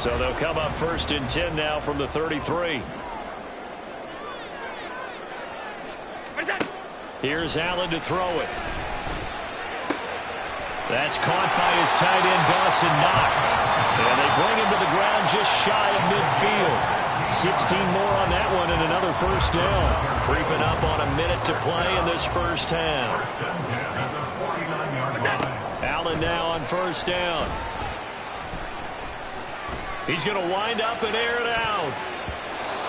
So they'll come up 1st and 10 now from the 33. Here's Allen to throw it. That's caught by his tight end, Dawson Knox. And they bring him to the ground just shy of midfield. 16 more on that one and another 1st down. Creeping up on a minute to play in this first half. Allen now on 1st down. He's going to wind up and air it out.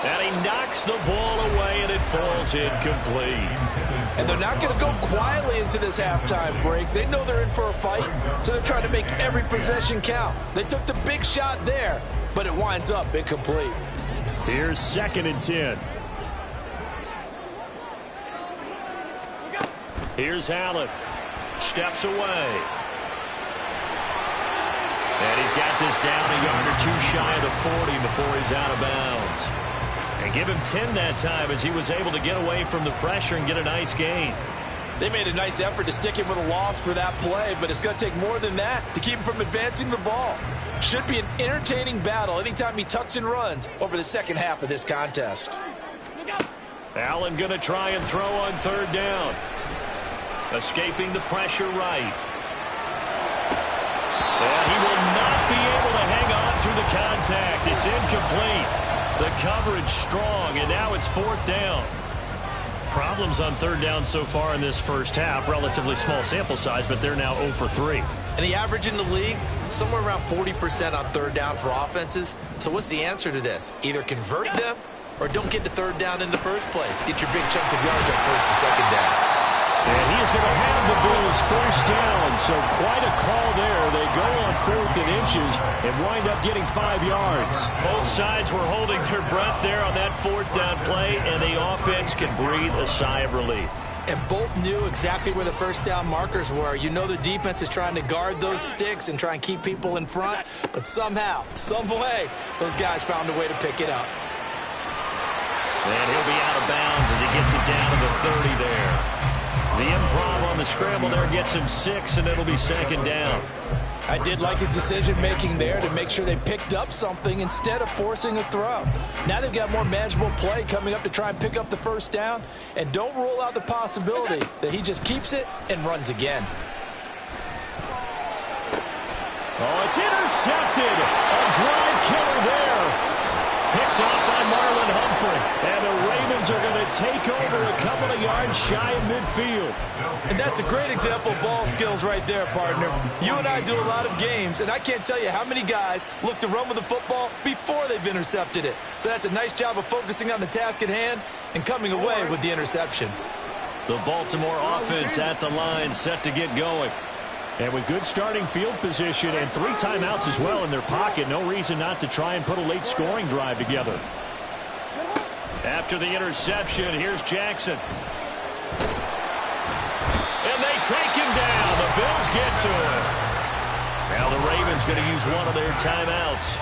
And he knocks the ball away, and it falls incomplete. And they're not going to go quietly into this halftime break. They know they're in for a fight, so they're trying to make every possession count. They took the big shot there, but it winds up incomplete. Here's 2nd and 10. Here's Allen. Steps away. And he's got this down a yard or 2 shy of the 40 before he's out of bounds. And give him 10 that time as he was able to get away from the pressure and get a nice gain. They made a nice effort to stick him with a loss for that play, but it's going to take more than that to keep him from advancing the ball. Should be an entertaining battle anytime he tucks and runs over the second half of this contest. Allen going to try and throw on 3rd down. Escaping the pressure right. And he will not be able to hang on through the contact. It's incomplete. The coverage strong, and now it's 4th down. Problems on 3rd down so far in this first half. Relatively small sample size, but they're now 0 for 3. And the average in the league, somewhere around 40% on 3rd down for offenses. So what's the answer to this? Either convert them or don't get to 3rd down in the first place. Get your big chunks of yards on 1st and 2nd down. And he is going to have the Bills 1st down, so quite a call there. They go on 4th and inches and wind up getting 5 yards. Both sides were holding their breath there on that 4th down play, and the offense can breathe a sigh of relief. And both knew exactly where the 1st down markers were. You know the defense is trying to guard those sticks and try and keep people in front, but somehow, some way, those guys found a way to pick it up. And he'll be out of bounds as he gets it down to the 30 there. The improv on the scramble there gets him 6, and it'll be second down. I did like his decision-making there to make sure they picked up something instead of forcing a throw. Now they've got more manageable play coming up to try and pick up the first down, and don't rule out the possibility that he just keeps it and runs again. Oh, it's intercepted. A drive killer there. Picked off by Marlon Humphrey. And the Ravens are going to take over a couple of yards shy of midfield. And that's a great example of ball skills right there, partner. You and I do a lot of games, and I can't tell you how many guys look to run with the football before they've intercepted it. So that's a nice job of focusing on the task at hand and coming away with the interception. The Baltimore offense at the line, set to get going. And with good starting field position and 3 timeouts as well in their pocket, no reason not to try and put a late scoring drive together. After the interception, here's Jackson. And they take him down. The Bills get to him. Now the Ravens going to use one of their timeouts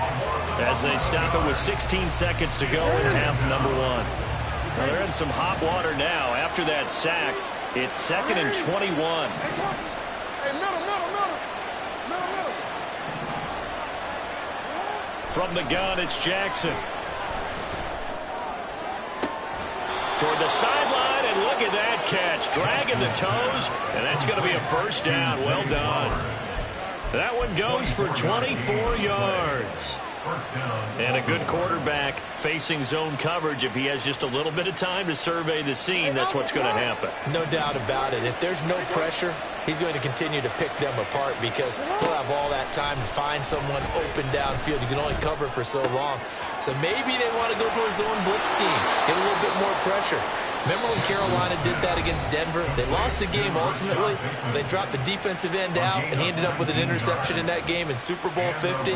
as they stop it with 16 seconds to go in half number 1. Well, they're in some hot water now. After that sack, it's 2nd and 21. From the gun, it's Jackson. Toward the sideline, and look at that catch. Dragging the toes, and that's going to be a first down. Well done. That one goes for 24 yards. And a good quarterback facing zone coverage. If he has just a little bit of time to survey the scene, that's what's going to happen. No doubt about it. If there's no pressure, he's going to continue to pick them apart because he'll have all that time to find someone open downfield. You can only cover for so long. So maybe they want to go to a zone blitz scheme, get a little bit more pressure. Remember when Carolina did that against Denver? They lost the game ultimately. They dropped the defensive end out, and he ended up with an interception in that game in Super Bowl 50.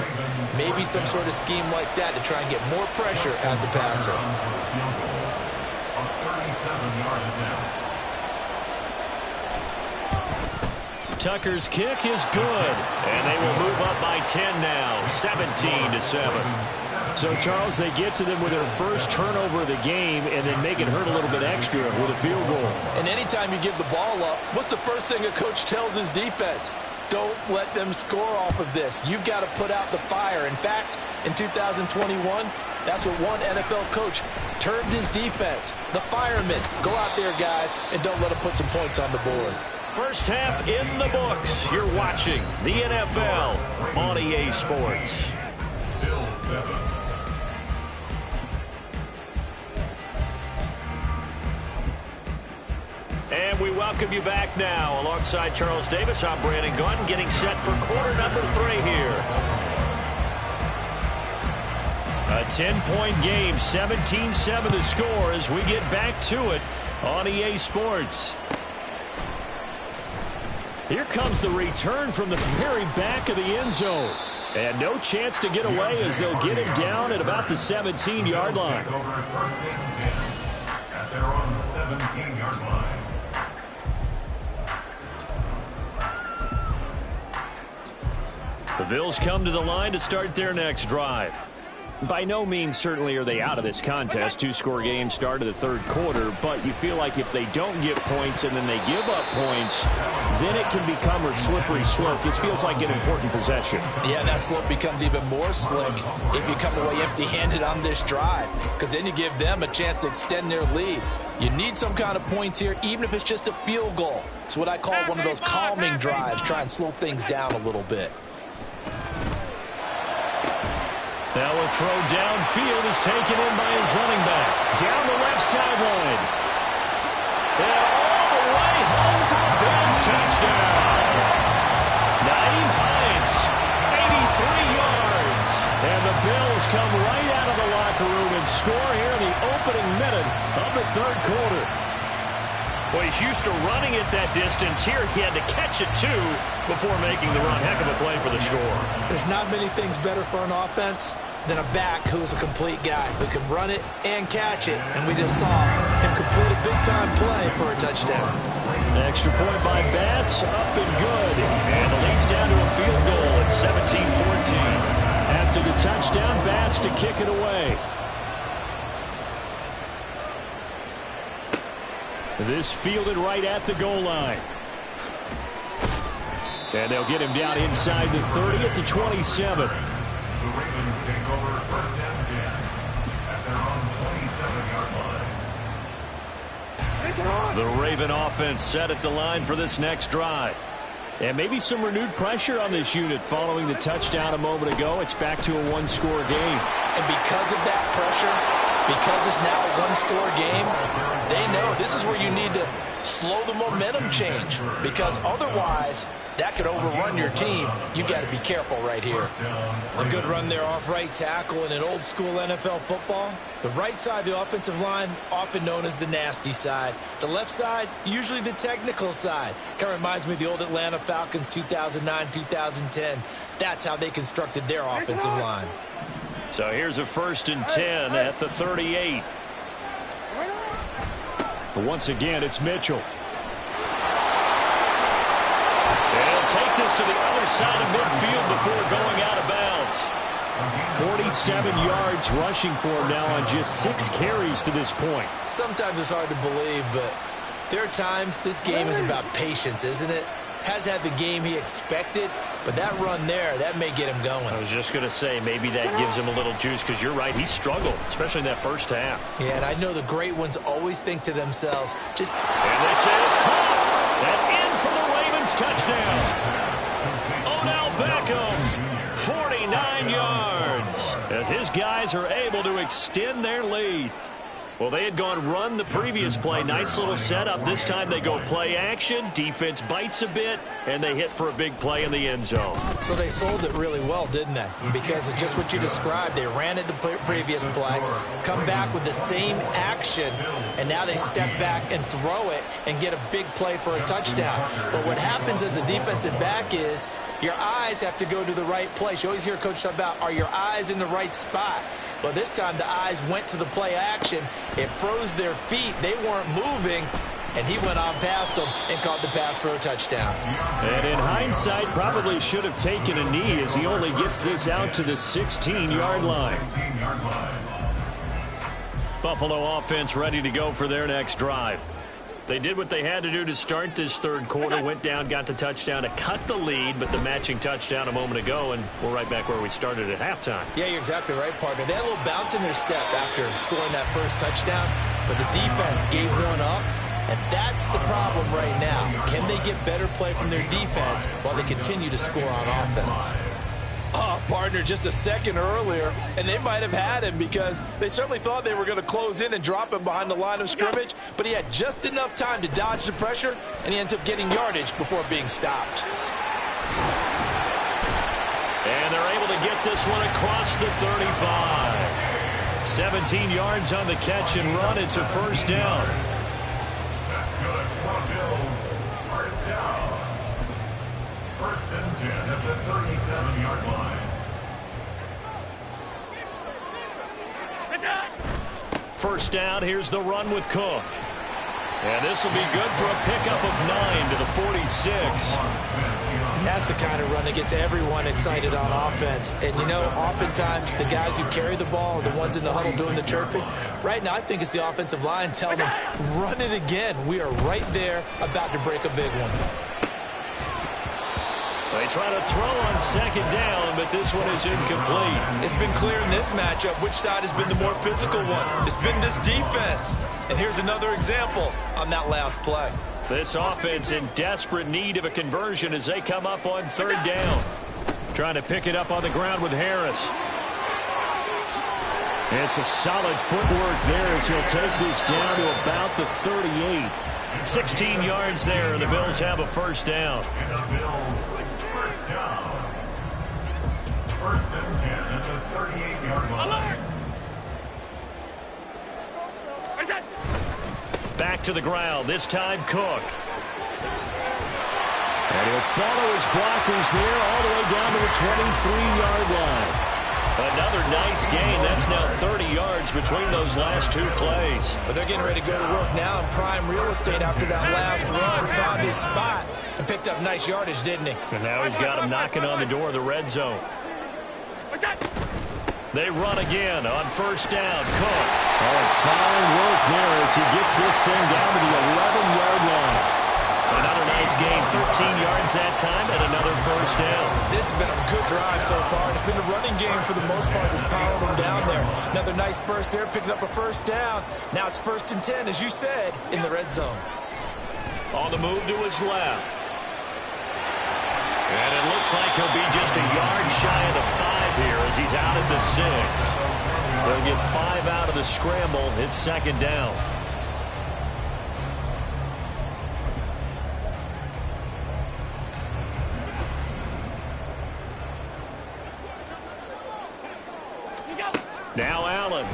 Maybe some sort of scheme like that to try and get more pressure at the passer. Tucker's kick is good, and they will move up by 10 now, 17-7. So, Charles, they get to them with their first turnover of the game and then make it hurt a little bit extra with a field goal. And anytime you give the ball up, what's the first thing a coach tells his defense? Don't let them score off of this. You've got to put out the fire. In fact, in 2021, that's what one NFL coach termed his defense. The firemen. Go out there, guys, and don't let them put some points on the board. First half in the books. You're watching the NFL on EA Sports. Bill 7. And we welcome you back now. Alongside Charles Davis, I'm Brandon Gunn, getting set for quarter number 3 here. A 10-point game, 17-7 the score as we get back to it on EA Sports. Here comes the return from the very back of the end zone. And no chance to get away as they'll get him down at about the 17-yard line. At their own 17-yard line. The Bills come to the line to start their next drive. By no means certainly are they out of this contest. 2-score game start of the third quarter, but you feel like if they don't get points and then they give up points, then it can become a slippery slope. This feels like an important possession. Yeah, that slope becomes even more slick if you come away empty-handed on this drive, because then you give them a chance to extend their lead. You need some kind of points here, even if it's just a field goal. It's what I call one of those calming drives, try and slow things down a little bit. Now a throw downfield is taken in by his running back. Down the left sideline. And all the way home for a Bills touchdown. Naeem Hines, 83 yards. And the Bills come right out of the locker room and score here in the opening minute of the third quarter. Well, he's used to running it that distance. Here he had to catch it, too, before making the run. Heck of a play for the score. There's not many things better for an offense than a back who is a complete guy who can run it and catch it. And we just saw him complete a big-time play for a touchdown. Extra point by Bass, up and good. And the lead's down to a field goal at 17-14. After the touchdown, Bass to kick it away. This fielded right at the goal line. And they'll get him down inside the 30 at the 27. The Ravens take over first and 10 at their own 27-yard line. The Raven offense set at the line for this next drive. And maybe some renewed pressure on this unit following the touchdown a moment ago. It's back to a one-score game. And because of that pressure, because it's now a one-score game, they know this is where you need to slow the momentum change, because otherwise that could overrun your team. You've got to be careful right here. A good run there off right tackle in an old-school NFL football. The right side of the offensive line, often known as the nasty side. The left side, usually the technical side. Kind of reminds me of the old Atlanta Falcons 2009-2010. That's how they constructed their offensive line. So here's a first and 10 at the 38. But once again, it's Mitchell. And he'll take this to the other side of midfield before going out of bounds. 47 yards rushing for him now on just 6 carries to this point. Sometimes it's hard to believe, but there are times this game is about patience, isn't it? Has had the game he expected, but that run there, that may get him going. I was just going to say, maybe that gives him a little juice, because you're right, he struggled, especially in that first half. Yeah, and I know the great ones always think to themselves, just... And this is caught. And in for the Ravens touchdown. Odell Beckham, 49 yards, as his guys are able to extend their lead. Well, they had gone run the previous play. Nice little setup. This time they go play action. Defense bites a bit, and they hit for a big play in the end zone. So they sold it really well, didn't they? Because of just what you described. They ran it the previous play, come back with the same action, and now they step back and throw it and get a big play for a touchdown. But what happens as a defensive back is your eyes have to go to the right place. You always hear Coach talk about, are your eyes in the right spot? Well, this time the eyes went to the play action. It froze their feet. They weren't moving, and he went on past them and caught the pass for a touchdown. And in hindsight, probably should have taken a knee, as he only gets this out to the 16-yard line. Buffalo offense ready to go for their next drive. They did what they had to do to start this third quarter, went down, got the touchdown to cut the lead, but the matching touchdown a moment ago, and we're right back where we started at halftime. Yeah, you're exactly right, partner. They had a little bounce in their step after scoring that first touchdown, but the defense gave one up, and that's the problem right now. Can they get better play from their defense while they continue to score on offense? Oh, partner, just a second earlier, and they might have had him, because they certainly thought they were going to close in and drop him behind the line of scrimmage, but he had just enough time to dodge the pressure, and he ends up getting yardage before being stopped. And they're able to get this one across the 35. 17 yards on the catch and run. It's a first down. That's good for the Bills. First down. First and 10 at the 37-yard line. First down, here's the run with Cook. And this will be good for a pickup of 9 to the 46. And that's the kind of run that gets everyone excited on offense. And, you know, oftentimes the guys who carry the ball are the ones in the huddle doing the chirping. Right now, I think it's the offensive line telling them, run it again. We are right there about to break a big one. They try to throw on second down, but this one is incomplete. It's been clear in this matchup which side has been the more physical one. It's been this defense. And here's another example on that last play. This offense in desperate need of a conversion as they come up on third down. Trying to pick it up on the ground with Harris. And some solid footwork there as he'll take this down to about the 38. 16 yards there, and the Bills have a first down. And the Bills, first down. First and 10 at the 38-yard line. Back to the ground, this time Cook. And he'll follow his blockers there all the way down to the 23-yard line. Another nice gain. That's now 30 yards between those last two plays. But they're getting ready to go to work now in prime real estate after that last run. Found his spot and picked up nice yardage, didn't he? And now he's got him knocking on the door of the red zone. They run again on first down. Cook. Oh, fine work there as he gets this thing down to the 11-yard line. Another nice gain, 13 yards that time, and another first down. This has been a good drive so far. It's been a running game for the most part that's powered them down there. Another nice burst there, picking up a first down. Now it's 1st and 10, as you said, in the red zone. On the move to his left. And it looks like he'll be just a yard shy of the 5 here as he's out at the 6. They'll get 5 out of the scramble. It's 2nd down. Now Allen.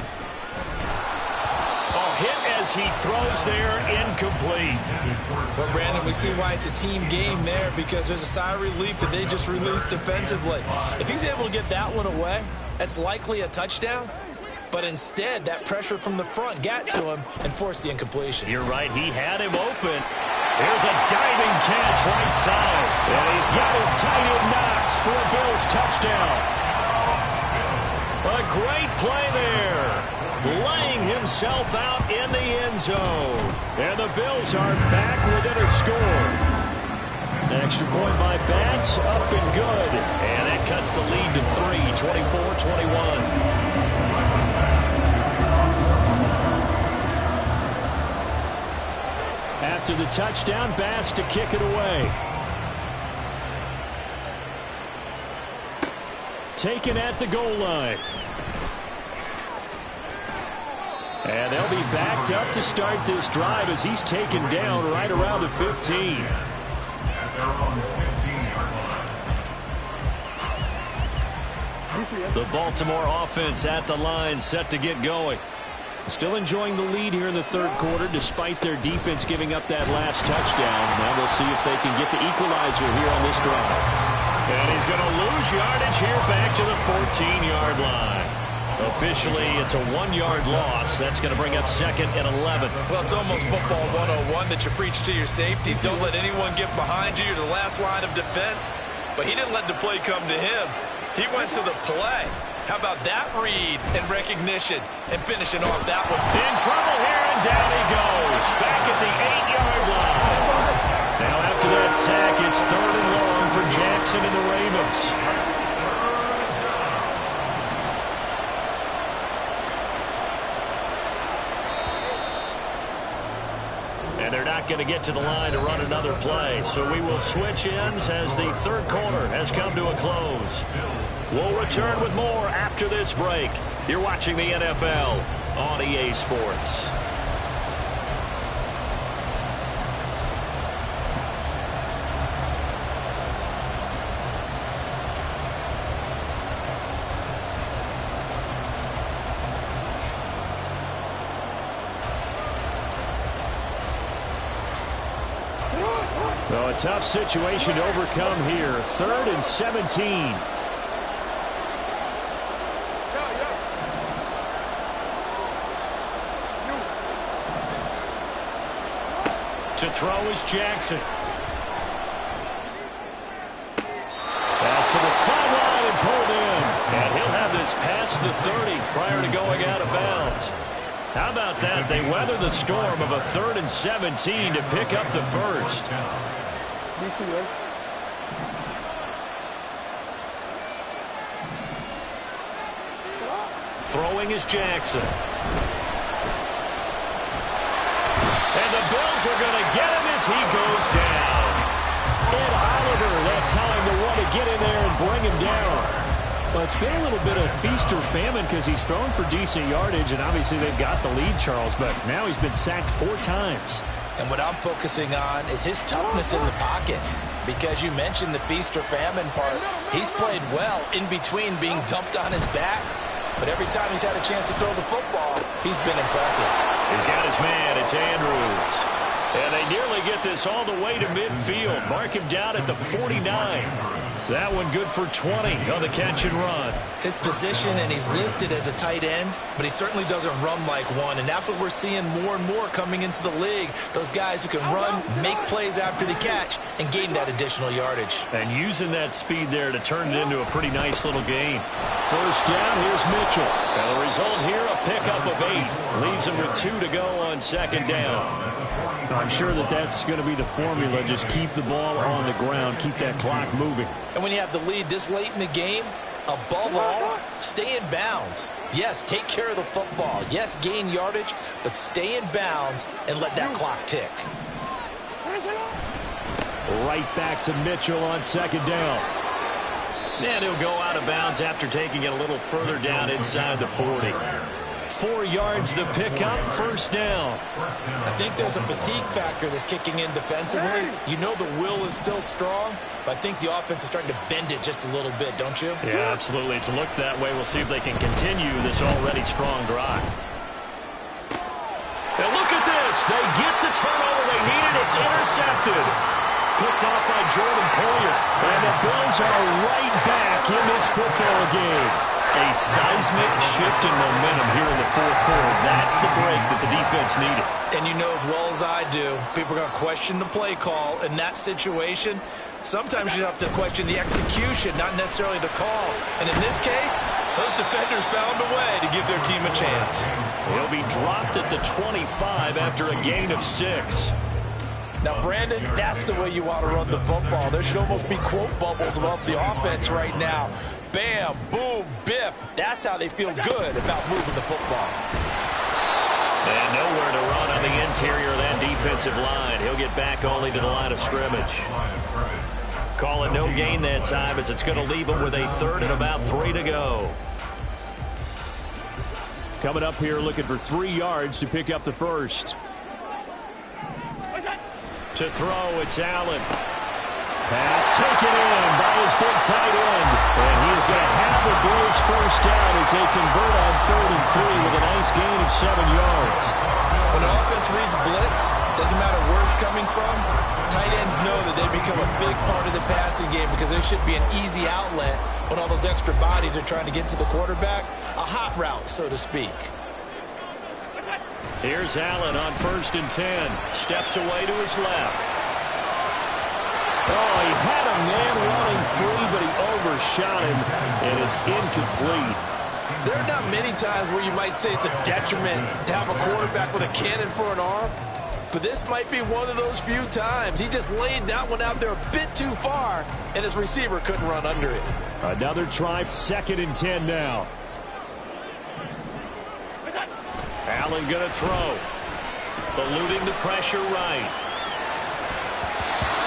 Oh, hit as he throws there, incomplete. Well, Brandon, we see why it's a team game there, because there's a sigh of relief that they just released defensively. If he's able to get that one away, that's likely a touchdown. But instead, that pressure from the front got to him and forced the incompletion. You're right. He had him open. There's a diving catch right side. And he's got his tight end Knox for a Bills touchdown. A great play there. Laying himself out in the end zone. And the Bills are back within a score. Extra point by Bass, up and good. And that cuts the lead to 3, 24-21. After the touchdown, Bass to kick it away. Taken at the goal line. And they'll be backed up to start this drive as he's taken down right around the 15. The Baltimore offense at the line, set to get going. Still enjoying the lead here in the 3rd quarter despite their defense giving up that last touchdown. Now we'll see if they can get the equalizer here on this drive. And he's going to lose yardage here back to the 14-yard line. Officially, it's a 1-yard loss. That's going to bring up 2nd and 11. Well, it's almost football 101 that you preach to your safeties. Don't let anyone get behind you. You're the last line of defense. But he didn't let the play come to him. He went to the play. How about that read and recognition and finishing off that one? In trouble here, and down he goes. Back at the 8-yard line. Now after that sack, it's 3rd and long for Jackson and the Ravens. And they're not going to get to the line to run another play. So we will switch ends as the 3rd quarter has come to a close. We'll return with more after this break. You're watching the NFL on EA Sports. Well, a tough situation to overcome here. 3rd and 17. To throw is Jackson. Pass to the sideline and pulled in. And he'll have this past the 30 prior to going out of bounds. How about that? They weather the storm of a 3rd and 17 to pick up the first. Throwing is Jackson. And the Bills are going to get him as he goes down. And Oliver that time to want to get in there and bring him down. Well, it's been a little bit of feast or famine because he's thrown for decent yardage, and obviously they've got the lead, Charles, but now he's been sacked 4 times. And what I'm focusing on is his toughness in the pocket, because you mentioned the feast or famine part. He's played well in between being dumped on his back, but every time he's had a chance to throw the football, he's been impressive. He's got his man. It's Andrews. And they nearly get this all the way to midfield. Mark him down at the 49. That one good for 20 on the catch and run. His position, and he's listed as a tight end, but he certainly doesn't run like one, and that's what we're seeing more and more coming into the league. Those guys who can run, make plays after the catch, and gain that additional yardage. And using that speed there to turn it into a pretty nice little gain. First down, here's Mitchell. And the result here, a pickup of 8. Leaves him with 2 to go on second down. I'm sure that's going to be the formula. Just keep the ball on the ground. Keep that clock moving. And when you have the lead this late in the game, above all, stay in bounds. Yes, take care of the football. Yes, gain yardage, but stay in bounds and let that clock tick. Right back to Mitchell on second down. And he'll go out of bounds after taking it a little further down inside the 40. 4 yards the pickup, first down. I think there's a fatigue factor that's kicking in defensively. You know the will is still strong, but I think the offense is starting to bend it just a little bit, don't you? Yeah, absolutely. It's looked that way. We'll see if they can continue this already strong drive. And look at this. They get the turnover they needed. It's intercepted. Picked off by Jordan Poyer. And the Bills are right back in this football game. A seismic shift in momentum here in the fourth quarter. That's the break that the defense needed. And you know as well as I do, people are going to question the play call in that situation. Sometimes you have to question the execution, not necessarily the call. And in this case, those defenders found a way to give their team a chance. He'll be dropped at the 25 after a gain of 6. Now, Brandon, that's the way you want to run the football. There should almost be quote bubbles above the offense right now. Bam, boom, biff. That's how they feel good about moving the football. And nowhere to run on the interior of that defensive line. He'll get back only to the line of scrimmage. Call it no gain that time as it's going to leave him with a third and about 3 to go. Coming up here looking for 3 yards to pick up the first. To throw, it's Allen. Pass taken in by his big tight end. And he is going to have the Bills first down as they convert on 3rd and 3 with a nice gain of 7 yards. When the offense reads blitz, doesn't matter where it's coming from, tight ends know that they become a big part of the passing game because there should be an easy outlet when all those extra bodies are trying to get to the quarterback. A hot route, so to speak. Here's Allen on 1st and 10. Steps away to his left. Oh, he had a man running free, but he overshot him, and it's incomplete. There are not many times where you might say it's a detriment to have a quarterback with a cannon for an arm, but this might be one of those few times. He just laid that one out there a bit too far, and his receiver couldn't run under it. Another try, 2nd and 10 now. Allen going to throw. Eluding the pressure right.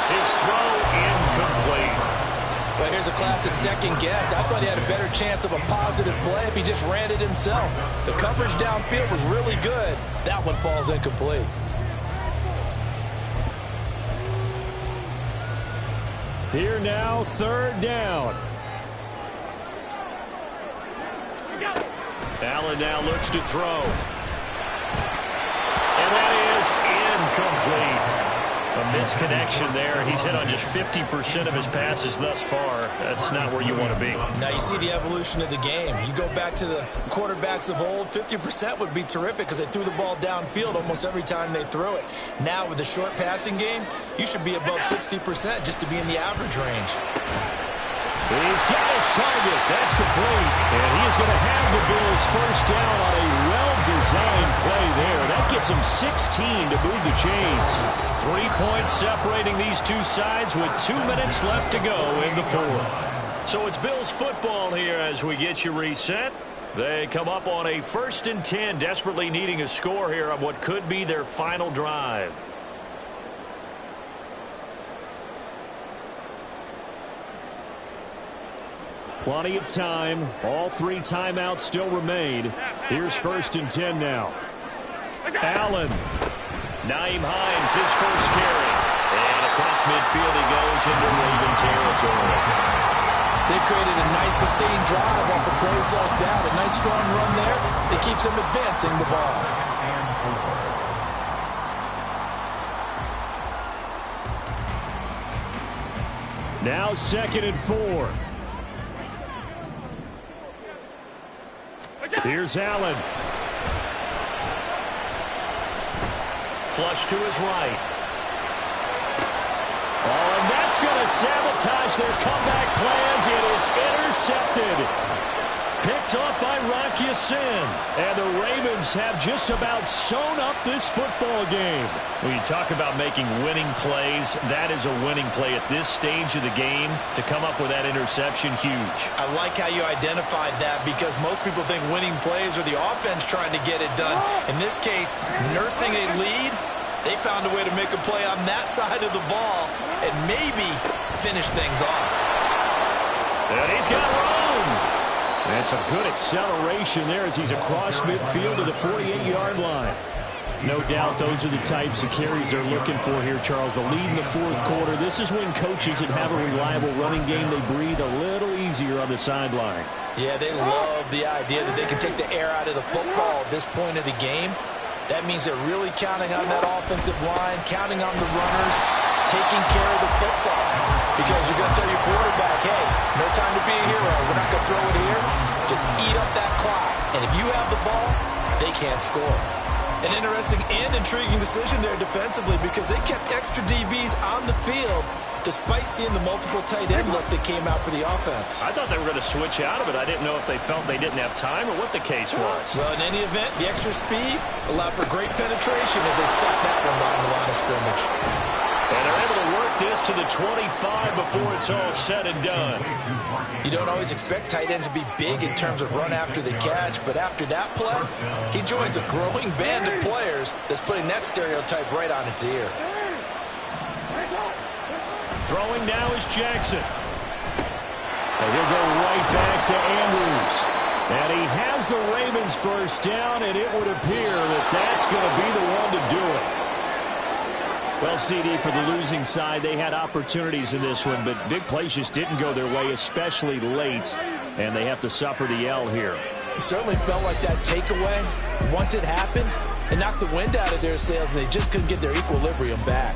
His throw incomplete. Well, here's a classic second guess. I thought he had a better chance of a positive play if he just ran it himself. The coverage downfield was really good. That one falls incomplete. Here now, 3rd down. Allen now looks to throw. And that is incomplete. A misconnection there. He's hit on just 50% of his passes thus far. That's not where you want to be. Now you see the evolution of the game. You go back to the quarterbacks of old, 50% would be terrific because they threw the ball downfield almost every time they threw it. Now with the short passing game, you should be above 60% just to be in the average range. He's got his target. That's complete. And he is going to have the Bills first down on a well-designed play there. That gets him 16 to move the chains. 3 points separating these two sides with 2 minutes left to go in the fourth. So it's Bills football here as we get you reset. They come up on a 1st and 10, desperately needing a score here on what could be their final drive. Plenty of time. All 3 timeouts still remain. Here's 1st and 10 now. Allen. Nyheim Hines, his first carry. And across midfield he goes into Raven territory. They created a nice sustained drive off of plays like that. A nice strong run there. It keeps them advancing the ball. Now 2nd and 4. Here's Allen. Flush to his right. Oh, and that's going to sabotage their comeback plans. It is intercepted. Picked off by Rocky Sin. And the Ravens have just about sewn up this football game. When you talk about making winning plays, that is a winning play at this stage of the game. To come up with that interception, huge. I like how you identified that because most people think winning plays are the offense trying to get it done. In this case, nursing a lead, they found a way to make a play on that side of the ball and maybe finish things off. And he's got room. And some good acceleration there as he's across midfield to the 48-yard line. No doubt those are the types of carries they're looking for here, Charles. The lead in the fourth quarter. This is when coaches that have a reliable running game, they breathe a little easier on the sideline. Yeah, they love the idea that they can take the air out of the football at this point of the game. That means they're really counting on that offensive line, counting on the runners, taking care of the football. Because you're going to tell your quarterback, hey, no time to be a hero. We're not going to throw it here. Just eat up that clock. And if you have the ball, they can't score. An interesting and intriguing decision there defensively because they kept extra DBs on the field despite seeing the multiple tight end look that came out for the offense. I thought they were going to switch out of it. I didn't know if they felt they didn't have time or what the case was. Well, in any event, the extra speed allowed for great penetration as they stuffed that one down the line of scrimmage. And they're able to work this to the 25 before it's all said and done. You don't always expect tight ends to be big in terms of run after the catch, but after that play, he joins a growing band of players that's putting that stereotype right on its ear. Throwing now is Jackson. And he'll go right back to Andrews. And he has the Ravens first down, and it would appear that that's going to be the one to do it. Well, CD, for the losing side, they had opportunities in this one, but big plays just didn't go their way, especially late, and they have to suffer the L here. It certainly felt like that takeaway. Once it happened, it knocked the wind out of their sails, and they just couldn't get their equilibrium back.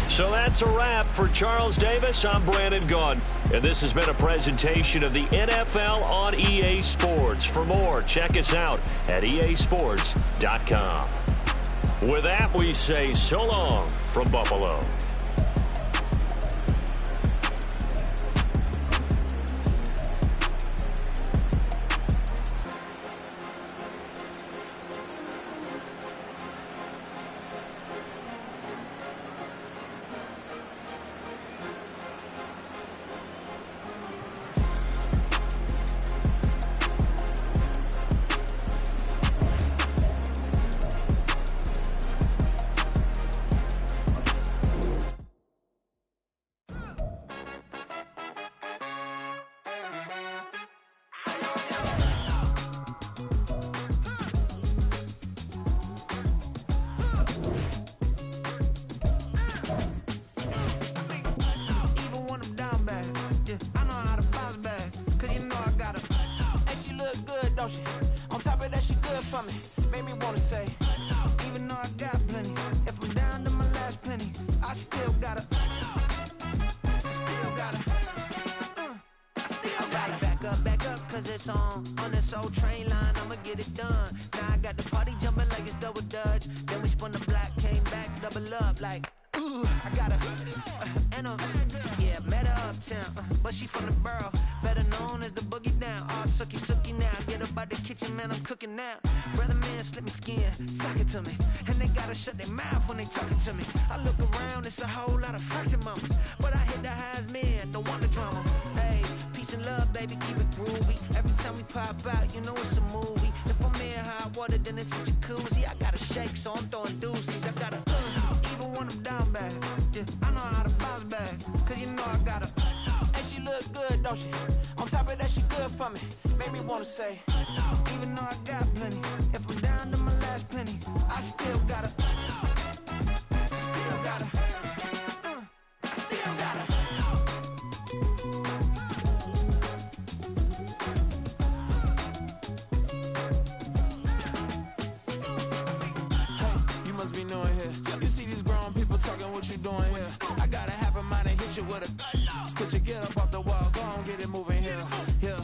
So that's a wrap for Charles Davis. I'm Brandon Gunn, and this has been a presentation of the NFL on EA Sports. For more, check us out at easports.com. With that, we say so long from Buffalo. On top of that, she good for me. Made me wanna say, even though I got plenty, if I'm down to my last penny, I still gotta back up, cause it's on this old train line, I'ma get it done. Now I got the party jumping like it's double dutch. Then we spun the block, came back, double up like, ooh, I got a, yeah, met her uptown, but she from the borough, better known as the boogie down. All sucky now, get up out the kitchen, man, I'm cooking now. Brother man, slip me skin, suck it to me, and they gotta shut their mouth when they talking to me. I look around, it's a whole lot of fraction mamas, but I hit the highs, man, don't want the drama. Hey, peace and love, baby, keep it groovy. Every time we pop out, you know it's a movie. If I'm in hot water, then it's a jacuzzi. I gotta shake, so I'm throwing deuces. I gotta, even when I'm down bad, yeah, I know how to bounce back, cause you know I gotta, and she look good, don't she? On top of that, she good for me. Made me wanna say, even though I got plenty, if I'm down to my last penny, I still gotta, still gotta. Be knowing here. You see these grown people talking what you gotta have a mind to hit you with a Put your get up off the wall, go on, get it moving here. Yeah,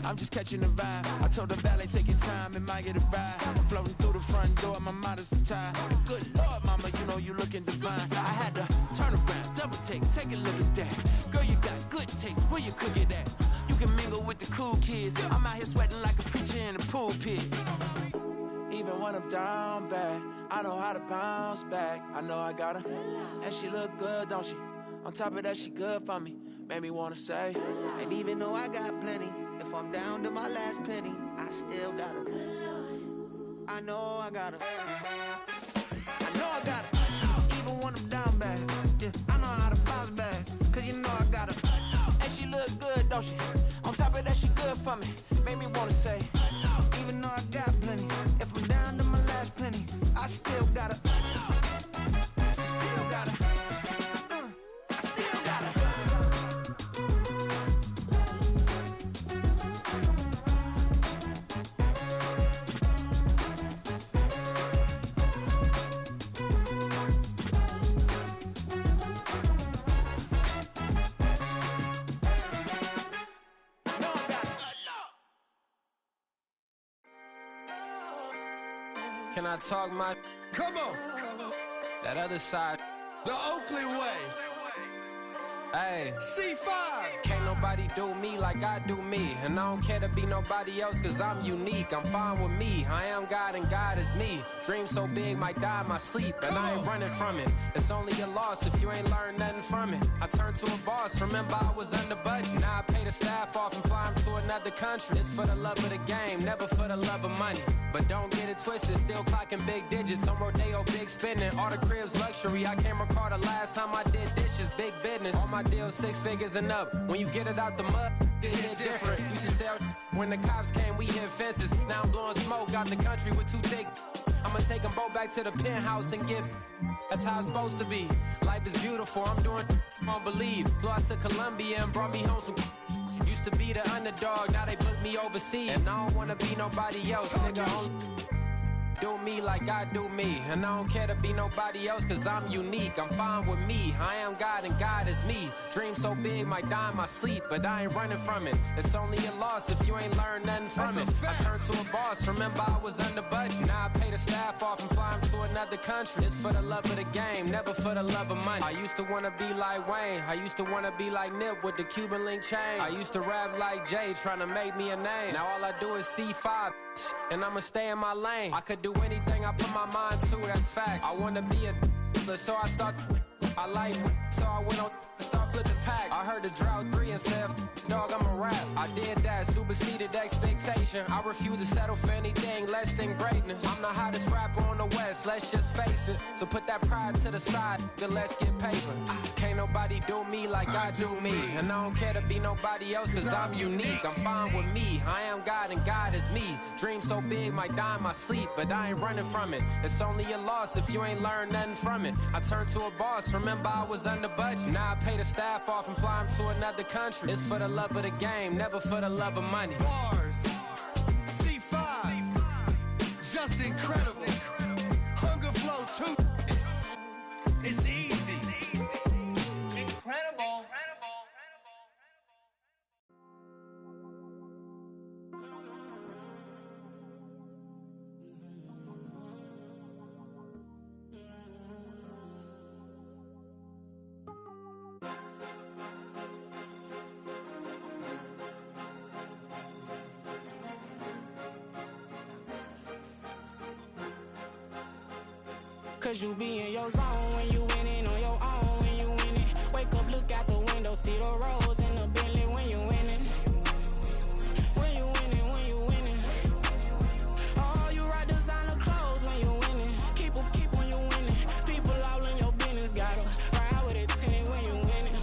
I'm just catching the vibe. I told the valet, take your time, it might get a ride. I'm floating through the front door, my modest attire. Good Lord, mama, you know you looking divine. I had to turn around, double take a look at that. Girl, you got good taste, where you cook it at? You can mingle with the cool kids. I'm out here sweating like a preacher in the pulpit. Even when I'm down bad, I know how to bounce back. I know I got her, and she look good, don't she? On top of that, she good for me. Made me wanna say, and even though I got plenty, if I'm down to my last penny, I still got her. I know I got her. I know I got her. Even when I'm down bad, yeah, I know how to bounce back. Cause you know I got her. and she look good, don't she? On top of that, she good for me. Made me wanna say, even though I got plenty, if I'm down to my last penny, I still got her. Still got her. I still got her. Can I talk my? Come on. That other side. The Oakland way. Hey. C5. Can't nobody do me like I do me. And I don't care to be nobody else cause I'm unique. I'm fine with me. I am God and God is me. Dream so big might die in my sleep. And I ain't running from it. It's only a loss if you ain't learned nothing from it. I turned to a boss. Remember I was under budget. Now I pay the staff off and fly them to another country. It's for the love of the game, never for the love of money. But don't get it twisted, still clocking big digits. On Rodeo, big spending. All the cribs luxury. I can't recall the last time I did dishes, big business. All my deals 6 figures and up. When you get it out the mud, it hit different. Used to sell when the cops came, we hit fences. Now I'm blowing smoke out the country with 2 thick. I'ma take them both back to the penthouse and get. That's how it's supposed to be. Life is beautiful, I'm doing won't believe. Flew out to Colombia and brought me home some. Used to be the underdog, now they book me overseas. And I don't wanna be nobody else, nigga. Do me like I do me. And I don't care to be nobody else cause I'm unique. I'm fine with me. I am God and God is me. Dream so big might die in my sleep, but I ain't running from it. It's only a loss if you ain't learned nothing from it. I turned to a boss. Remember I was under budget. Now I pay the staff off and fly them to another country. It's for the love of the game, never for the love of money. I used to wanna be like Wayne. I used to wanna be like Nip with the Cuban link chain. I used to rap like Jay, trying to make me a name. Now all I do is C5. And I'ma stay in my lane. I could do anything I put my mind to, that's fact. I wanna be a so I start. I like so I went on and start flipping packs. I heard the drought 3 and said, dog, I'm a rap. I did that, superseded expectation. I refuse to settle for anything less than greatness. I'm the hottest rapper on the West, let's just face it. So put that pride to the side, then let's get paper. Can't nobody do me like I do me. And I don't care to be nobody else cause I'm unique. I'm fine with me, I am God and God is me. Dream so big might die in my sleep, but I ain't running from it. It's only a loss if you ain't learned nothing from it. I turned to a boss, remember I was under budget. Now I pay the staff off and fly them to another country. It's for the love of the game, never for the love of money. Bars, C5, just incredible. Hunger Flow 2, it's easy. Incredible. Cause you be in your zone when you winning on your own when you winning. Wake up, look out the window, see the roads in the Bentley when you winning. When you winning, when you winning. Oh, you rock designer clothes when you winning. Keep when you winning. People all in your business, gotta ride with it tinted when you winning.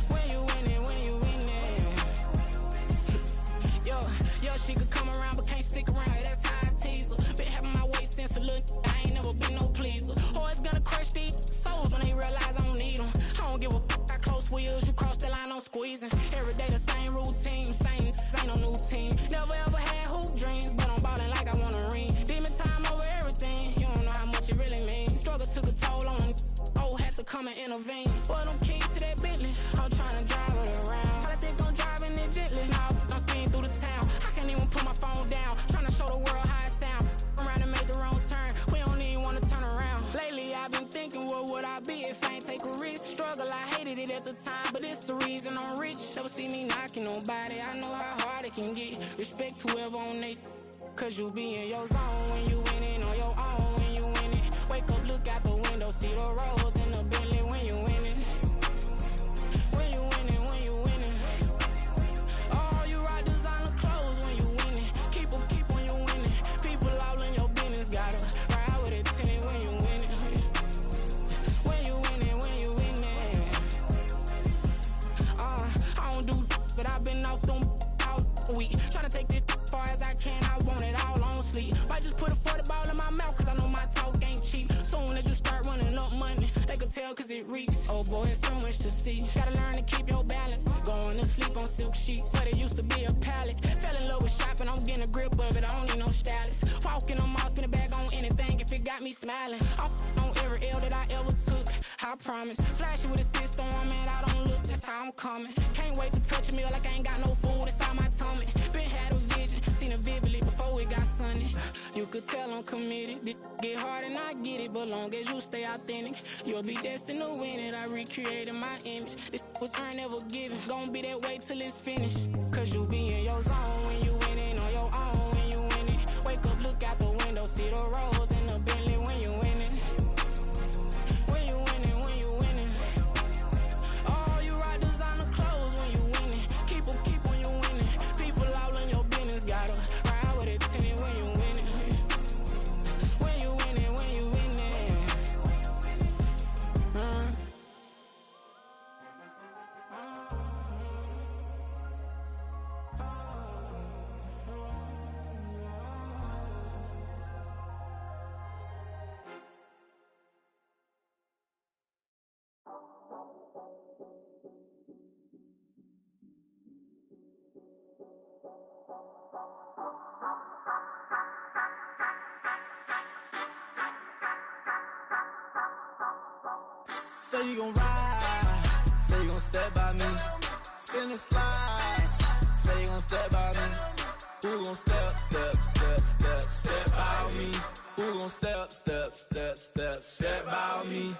When you winning, when you winning. Yo, she could come around but can't stick around, that's how I tease her. Been having my waist since a little, I ain't never been no pleaser. Always gonna crush these souls when they realize I don't need them. I don't give a f***, I close wheels, you cross the line, I'm squeezing. Every day the same routine, same, ain't no new team. Never ever had hoop dreams, but I'm ballin' like I want a ring. Demon time over everything, you don't know how much it really means. Struggle took a toll on them, had to come in a vein. Boy, them keys to that Bentley, I'm tryna drive it around. I think I'm driving it gently. Now I'm speeding through the town. I can't even put my phone down. Tryna show the world how it sound. Around and make the wrong turn. We don't even wanna turn around. Lately I've been thinking, what would I be if I ain't take a risk? Struggle, I hated it at the time, but it's the reason I'm rich. Never see me knocking nobody. I know how hard it can get. Respect whoever on they. Cause you be in your zone when you winning on your own when you winning. Wake up, look out the window, see the rose in the Bentley when you winning. When you winning, when you winning. Oh, you rock designer clothes when you winning. Keep when you winning. People all in your business, gotta ride with it tinted when you winning. When you winning, when you winning. I don't do but I've been off them all week. Tryna take this far as I can, I want it all on sleep. Might just put a 40 ball in my mouth, cause I know my talk ain't cheap. Soon as you start running up money, they could tell cause it reeks. Oh boy, it's so much to see. Gotta learn to keep your balance. Going to sleep on silk sheets, but it used to be a pallet. Fell in love with shopping, I'm getting a grip of it, I don't need no stylist. Walking on mall, spin a bag on anything if it got me smiling. I'm on every L that I ever took, I promise. Flashy with a system on, man, I don't look, that's how I'm coming. Can't wait to touch a meal like I ain't got no food inside my tummy. Been had a vision, seen it vividly before it got sunny. You could tell I'm committed. This get hard and I get it, but long as you stay authentic, you'll be destined to win it. I recreated my image. This was earned, never given. Gonna be that way till it's finished. Cause you be in your zone when you winning on your own when you winning. Wake up, look out the window, see the rose in the Bentley when you winning. When you winning, when you winning. Oh, you rock designer clothes when you winning. Keep when you winning. People all in your business, gotta ride with it tinted when you winning. When you winning, when you winning. Say you gon' ride, say you gon' step by me, spin and slide, say you gon' step by me. Who gon' step by me? Who gon' step by me?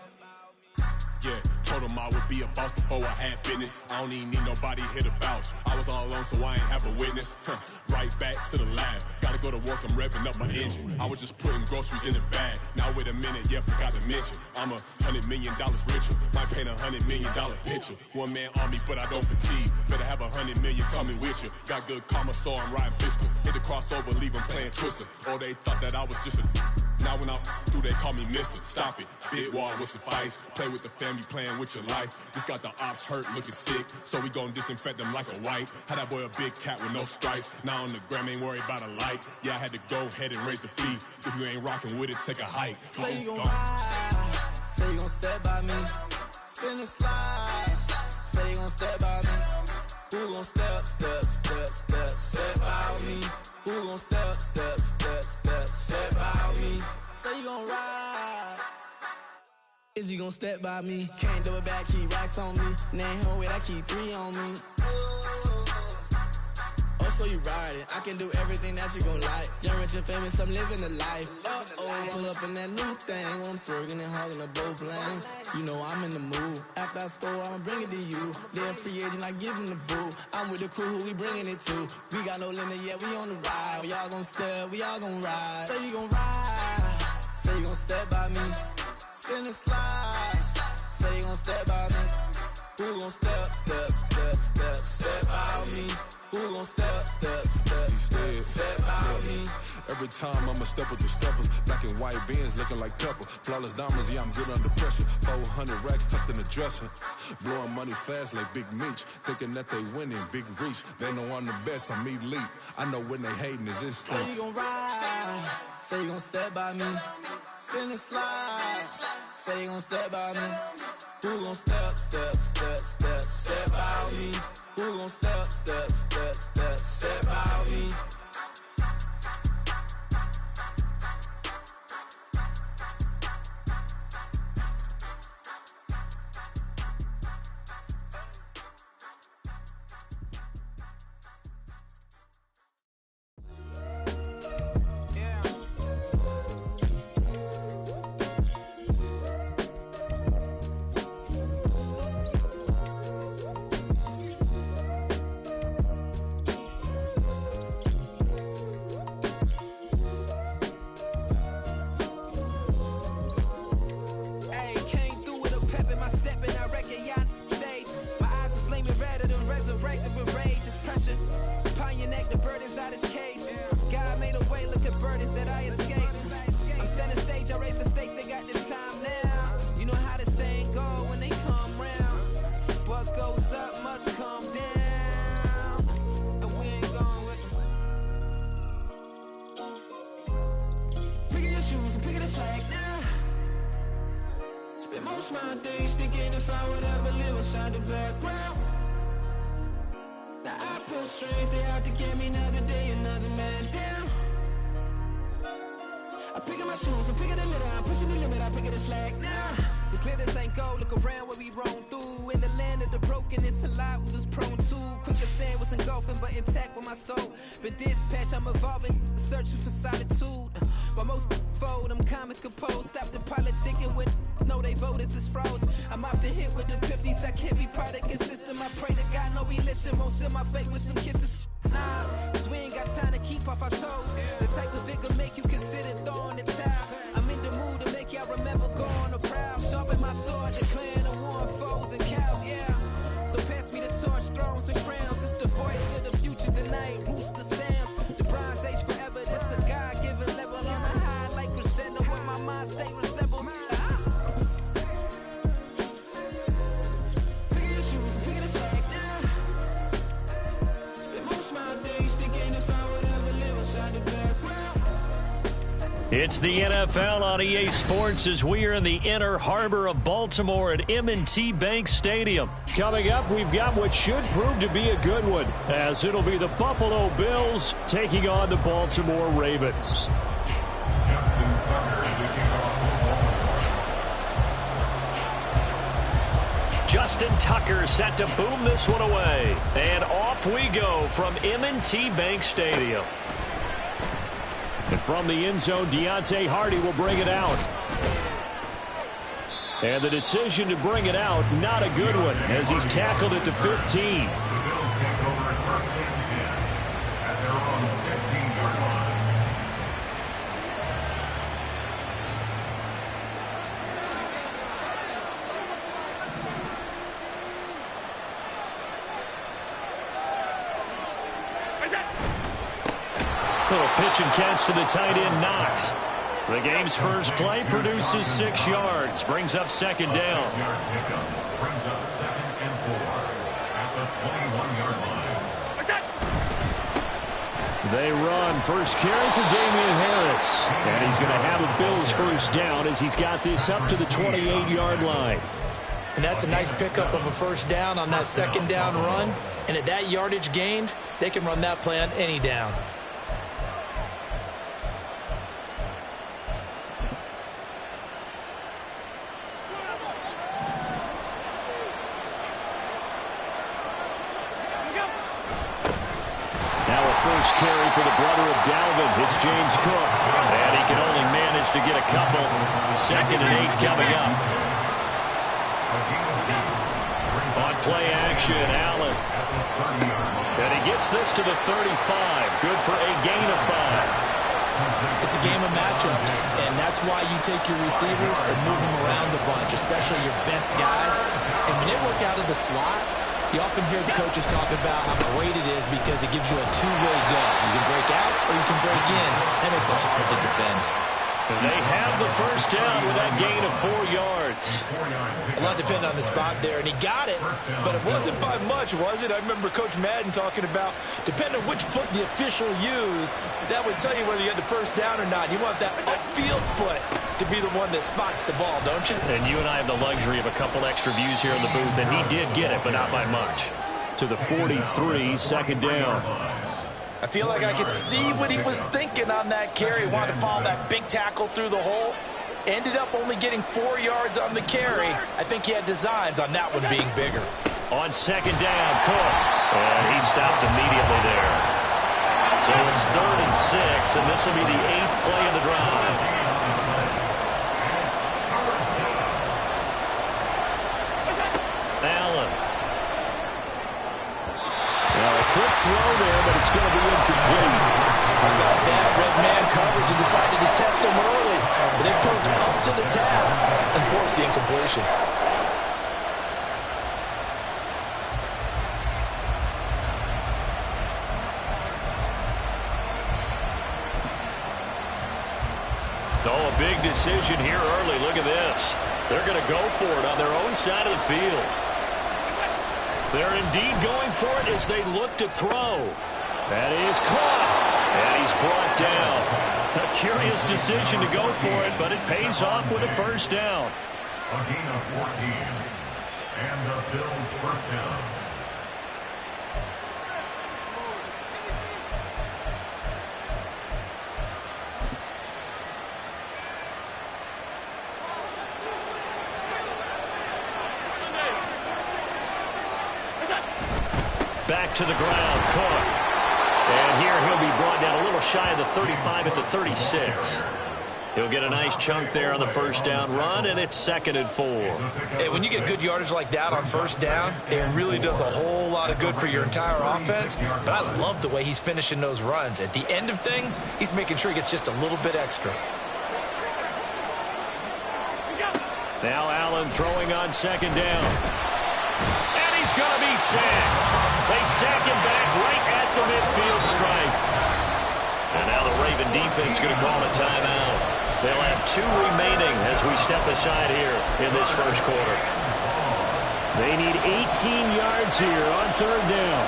Yeah, told him I would be a boss before I had business. I don't even need nobody here to vouch. I was all alone, so I ain't have a witness. Right back to the lab. Gotta go to work, I'm revving up my engine. I was just putting groceries in the bag. Now wait a minute, yeah, forgot to mention. I'm $100 million richer. Might paint $100 million picture. One man army, but I don't fatigue. Better have 100 million coming with you. Got good karma, so I'm riding fiscal. Hit the crossover, leave 'em playing Twister. Or they thought that I was just a. Now when I do, they call me mister. Stop it. Big wall will suffice. Play with the family, playing with your life. This got the ops hurt, looking sick. So we gon' disinfect them like a wipe. Had that boy a big cat with no stripes. Now on the gram, ain't worried about a light. Yeah, I had to go ahead and raise the fee. If you ain't rocking with it, take a hike. Say you gon' ride, say you gon' step by me. Spin and slide, say you gon' step by me. Who gon' step by me? Who gon' step by me? Say you gon' ride. Is he gon' step by me? Can't do it back, keep racks on me. Name him with, I keep 3 on me. Oh, so you riding. I can do everything that you gon' like. Young, rich, and famous, I'm living the life. Uh-oh, pull up in that new thing. When I'm swerving and hogging up both lanes. You know I'm in the mood. After I score, I'ma bring it to you. They're a free agent, I give him the boo. I'm with the crew, who we bringing it to. We got no limit, yeah, we on the ride. We all gon' step, we all gon' ride. Say you gon' ride. Say you gon' step by me. Spin and slide. Say you gon' step by me. Who gon' step by me? Who gon' step by me? Every time I'ma step with the steppers. Black and white beans looking like pepper. Flawless diamonds, yeah, I'm good under pressure. 400 racks tucked in the dresser. Blowing money fast like Big Meech. Thinking that they winning, big reach. They know I'm the best, I'm elite. I know when they hating is instinct. Say you gon' ride, say you gon' step by me. Spin and slide, say you gon' step by me. Who gon' step by me? Who gon' step by me? nature. Pioneer the burdens out his cage. God made a way, look at burdens that I escaped. I'm setting stage, I raise the stakes, they got the time now. You know how the saying go when they come round. What goes up must come down. And we ain't going with them. Picking your shoes and picking the slack now. Spend most of my days thinking if I would ever live inside the background. Now I pull strings, they out to get me another day, another man down. I pick up my shoes, I'm picking the litter, I'm pushing the limit, I pick up the slack now. The glitters ain't gold, look around where we roam through. In the land of the broken, it's a lot we was prone to. Quicker sand was engulfing, but intact with my soul. But dispatch, I'm evolving, searching for solitude. While most fold, I'm comic composed. Stop the politicking with no, they voters is froze. I'm often hit with the 50s, I can't be product system. I pray to God, no, he listen, won't seal my fate with some kisses. Nah, cause we ain't got time to keep off our toes. The type of vigor make you consider throwing the towel. I'm in the mood to make y'all remember going to proud. Sharpen my sword, declaring the war on foes and cows, yeah. So pass me the torch, thrones and crowns. It's the voice of the future tonight, rooster sounds. The Bronze Age forever, this a God-given level. On a high like crescendo when my mind stay resemble me. Picking your shoes and picking the slack now. It's the NFL on EA Sports as we are in the inner harbor of Baltimore at M&T Bank Stadium. Coming up, we've got what should prove to be a good one, as it'll be the Buffalo Bills taking on the Baltimore Ravens. Justin Tucker set to boom this one away. And off we go from M&T Bank Stadium. And from the end zone, Deontay Hardy will bring it out. And the decision to bring it out, not a good one, as he's tackled at the 15. The Bills take over at first and 10 at their own 15-yard line. Little pitch and catch to the tight end, Knox. The game's first play produces 6 yards, brings up second down. 6-yard pickup brings up 2nd and 4 at the 21-yard line. They run. First carry for Damian Harris. And he's going to have a Bills first down as he's got this up to the 28-yard line. And that's a nice pickup of a first down on that second down run. And at that yardage gained, they can run that play on any down. First carry for the brother of Dalvin. It's James Cook. And he can only manage to get a couple. 2nd and 8 coming up. On play action, Allen. And he gets this to the 35. Good for a gain of 5. It's a game of matchups, and that's why you take your receivers and move them around a bunch, especially your best guys. And when they work out of the slot, you often hear the coaches talk about how great it is because it gives you a two-way go. You can break out or you can break in. That makes it hard to defend. They have the first down with that gain of 4 yards. A lot depended on the spot there, and he got it, but it wasn't by much, was it? I remember Coach Madden talking about, depending on which foot the official used, that would tell you whether you had the first down or not. You want that upfield foot to be the one that spots the ball, don't you? And you and I have the luxury of a couple extra views here in the booth, and he did get it, but not by much. To the 43, second down. I feel like I could see what he was thinking on that carry. Wanted to follow that big tackle through the hole. Ended up only getting 4 yards on the carry. I think he had designs on that one being bigger. On second down, Cook. And he stopped immediately there. So it's 3rd and 6, and this will be the 8th play of the drive. Allen. Well, a quick throw there, but it's going to be incomplete. How about that? Red man coverage and decided to test him early. But they proved up to the task and forced the incompletion. big decision here early. Look at this. They're going to go for it on their own side of the field. They're indeed going for it as they look to throw. That is caught. And he's brought down. A curious decision to go for it, but it pays off with a first down. A gain of 14. And the Bills first down. Back to the ground, Cook. And here he'll be brought down a little shy of the 35 at the 36. He'll get a nice chunk there on the first down run, and it's 2nd and 4. Hey, when you get good yardage like that on first down, it really does a whole lot of good for your entire offense. But I love the way he's finishing those runs. At the end of things, he's making sure he gets just a little bit extra. Now Allen throwing on 2nd down. And he's going to be sacked. They sack him back right at the midfield stripe. And now the Raven defense going to call a timeout. They'll have 2 remaining as we step aside here in this first quarter. They need 18 yards here on 3rd down.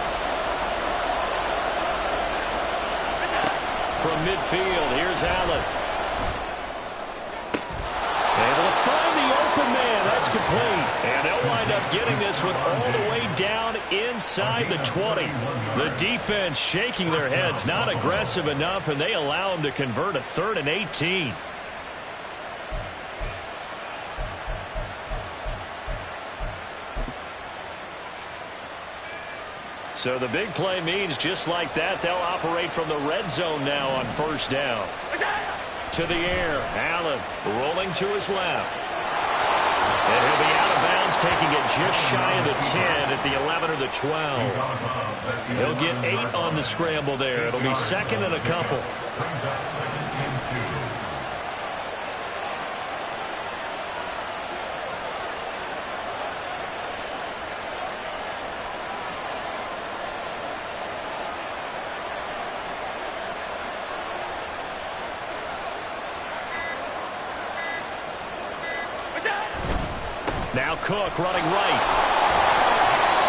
From midfield, here's Allen. Able to find the open man. That's complete. And they'll wind up getting this one all the way down inside the 20. The defense shaking their heads, not aggressive enough, and they allow them to convert a 3rd and 18. So the big play means just like that, they'll operate from the red zone now on first down. To the air, Allen rolling to his left. And he'll be out of bounds, taking it just shy of the 10 at the 11 or the 12. He'll get 8 on the scramble there. It'll be 2nd and a couple. Now Cook running right.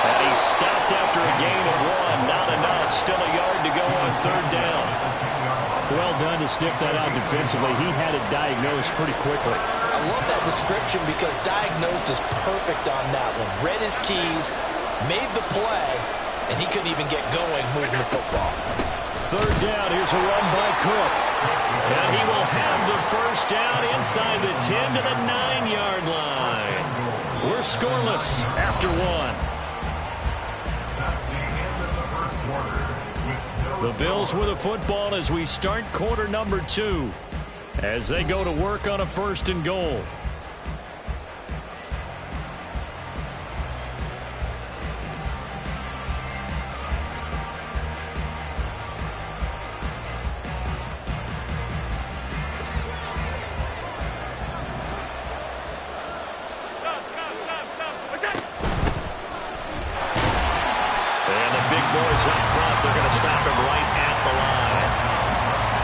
And he's stopped after a gain of 1. Not enough. Still a yard to go on 3rd down. Well done to sniff that out defensively. He had it diagnosed pretty quickly. I love that description because diagnosed is perfect on that one. Read his keys, made the play, and he couldn't even get going moving the football. 3rd down. Here's a run by Cook. And he will have the first down inside the 10 to the 9-yard line. We're scoreless after 1. That's the end of the first quarter. The Bills with the football as we start quarter number 2. As they go to work on a 1st and goal. Boys up front, they're going to stop him right at the line.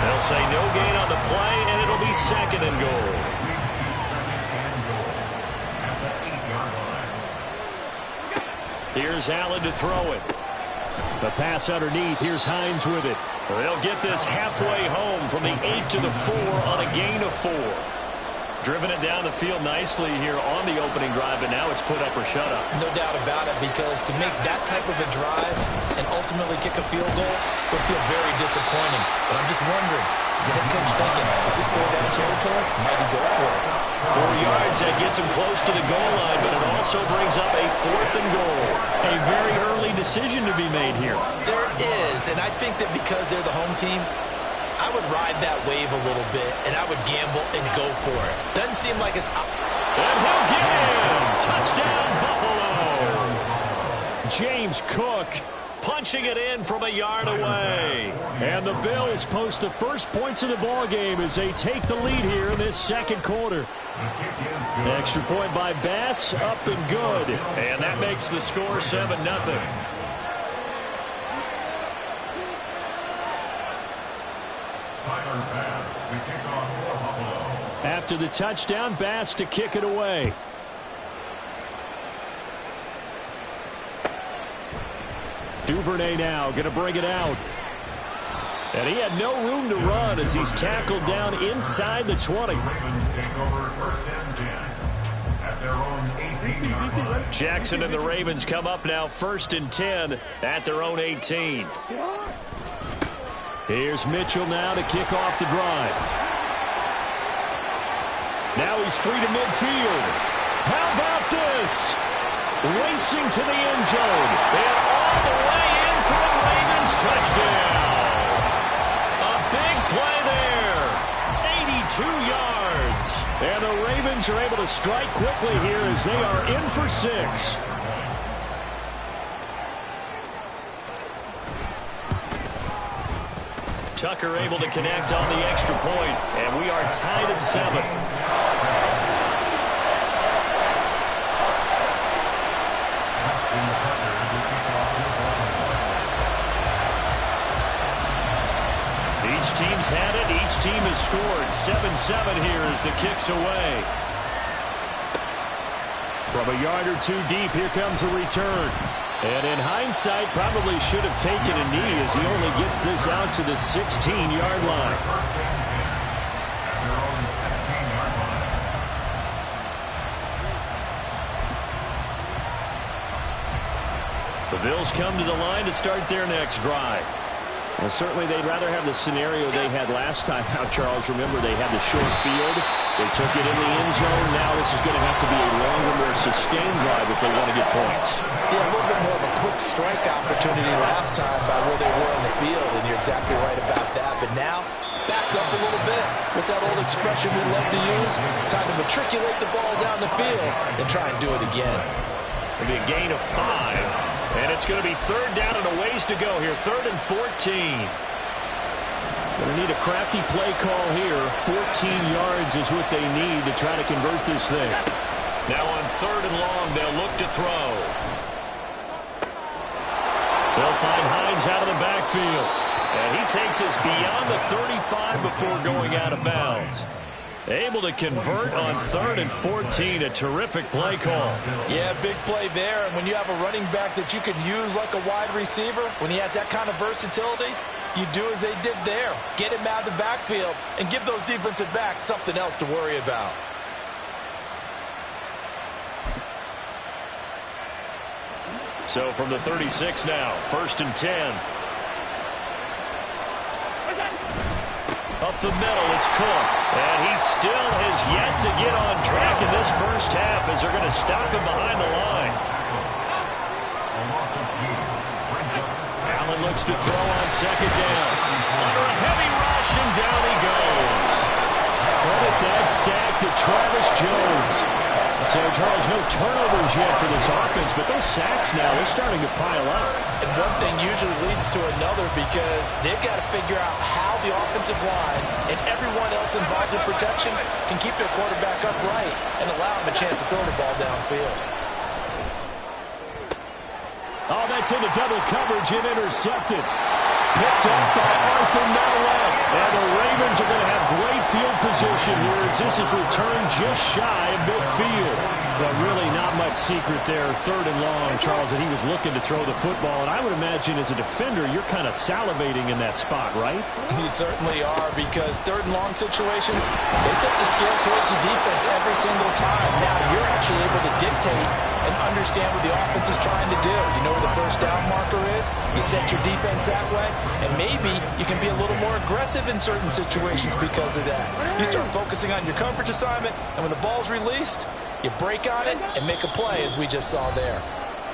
They'll say no gain on the play, and it'll be 2nd and goal. Here's Allen to throw it. The pass underneath. Here's Hines with it. They'll get this halfway home from the 8 to the 4 on a gain of 4. Driven it down the field nicely here on the opening drive, but now it's put up or shut up. No doubt about it, because to make that type of a drive and ultimately kick a field goal would feel very disappointing. But I'm just wondering, is the head coach thinking, is this 4-down territory? Might he go for it? 4 yards, that gets him close to the goal line, but it also brings up a 4th and goal. A very early decision to be made here. There is, and I think that because they're the home team, I would ride that wave a little bit, and I would gamble and go for it. Doesn't seem like it's... And he'll get him! Touchdown, Buffalo! James Cook punching it in from a yard away. And the Bills post the first points of the ball game as they take the lead here in this 2nd quarter. Extra point by Bass, up and good. And that makes the score 7-0. Tyler Bass, the kickoff for Buffalo. After the touchdown, Bass to kick it away. Duvernay now going to bring it out. And he had no room to run as he's tackled down inside the 20. Jackson and the Ravens come up now 1st and 10 at their own 18. Here's Mitchell now to kick off the drive. Now he's free to midfield. How about this? Racing to the end zone. And all the way in for a Ravens touchdown. A big play there. 82 yards. And the Ravens are able to strike quickly here as they are in for 6. Tucker able to connect on the extra point, and we are tied at 7. Each team's had it. Each team has scored. 7-7 here as the kick's away. From a yard or two deep, here comes a return. And in hindsight, probably should have taken a knee as he only gets this out to the 16-yard line. The Bills come to the line to start their next drive. Well, certainly they'd rather have the scenario they had last time out, Charles. Remember, they had the short field. They took it in the end zone. Now this is going to have to be a longer, more sustained drive if they want to get points. Yeah, a little bit more of a quick strike opportunity last time by where they were on the field, and you're exactly right about that. But now, backed up a little bit. What's that old expression we love to use? Time to matriculate the ball down the field and try and do it again. It'll be a gain of 5. And it's going to be 3rd down and a ways to go here. 3rd and 14. Going to need a crafty play call here. 14 yards is what they need to try to convert this thing. Now on 3rd and long, they'll look to throw. They'll find Hines out of the backfield. And he takes us beyond the 35 before going out of bounds. Able to convert on 3rd and 14. A terrific play call. Yeah, big play there. And when you have a running back that you can use like a wide receiver, when he has that kind of versatility, you do as they did there. Get him out of the backfield and give those defensive backs something else to worry about. So from the 36 now, 1st and 10. Up the middle, it's Cook. And he still has yet to get on track in this first half as they're going to stop him behind the line. Allen looks to throw on 2nd down. Under a heavy rush, and down he goes. Credit that sack to Travis Jones. So, Charles, no turnovers yet for this offense, but those sacks now, they're starting to pile up. And one thing usually leads to another because they've got to figure out how the offensive line and everyone else involved in protection can keep their quarterback upright and allow him a chance to throw the ball downfield. Oh, that's into double coverage and intercepted. Picked up by Arthur Mellette. And the Ravens are going to have great field position here as this is returned just shy of midfield. But really not much secret there. 3rd and long, Charles, and he was looking to throw the football. And I would imagine as a defender, you're kind of salivating in that spot, right? You certainly are, because 3rd and long situations, they tip the scale towards the defense every single time. Now you're actually able to dictate and understand what the offense is trying to do. You know where the first down marker is. You set your defense that way, and maybe you can be a little more aggressive in certain situations because of that. You start focusing on your coverage assignment, and when the ball's released, you break on it and make a play, as we just saw there.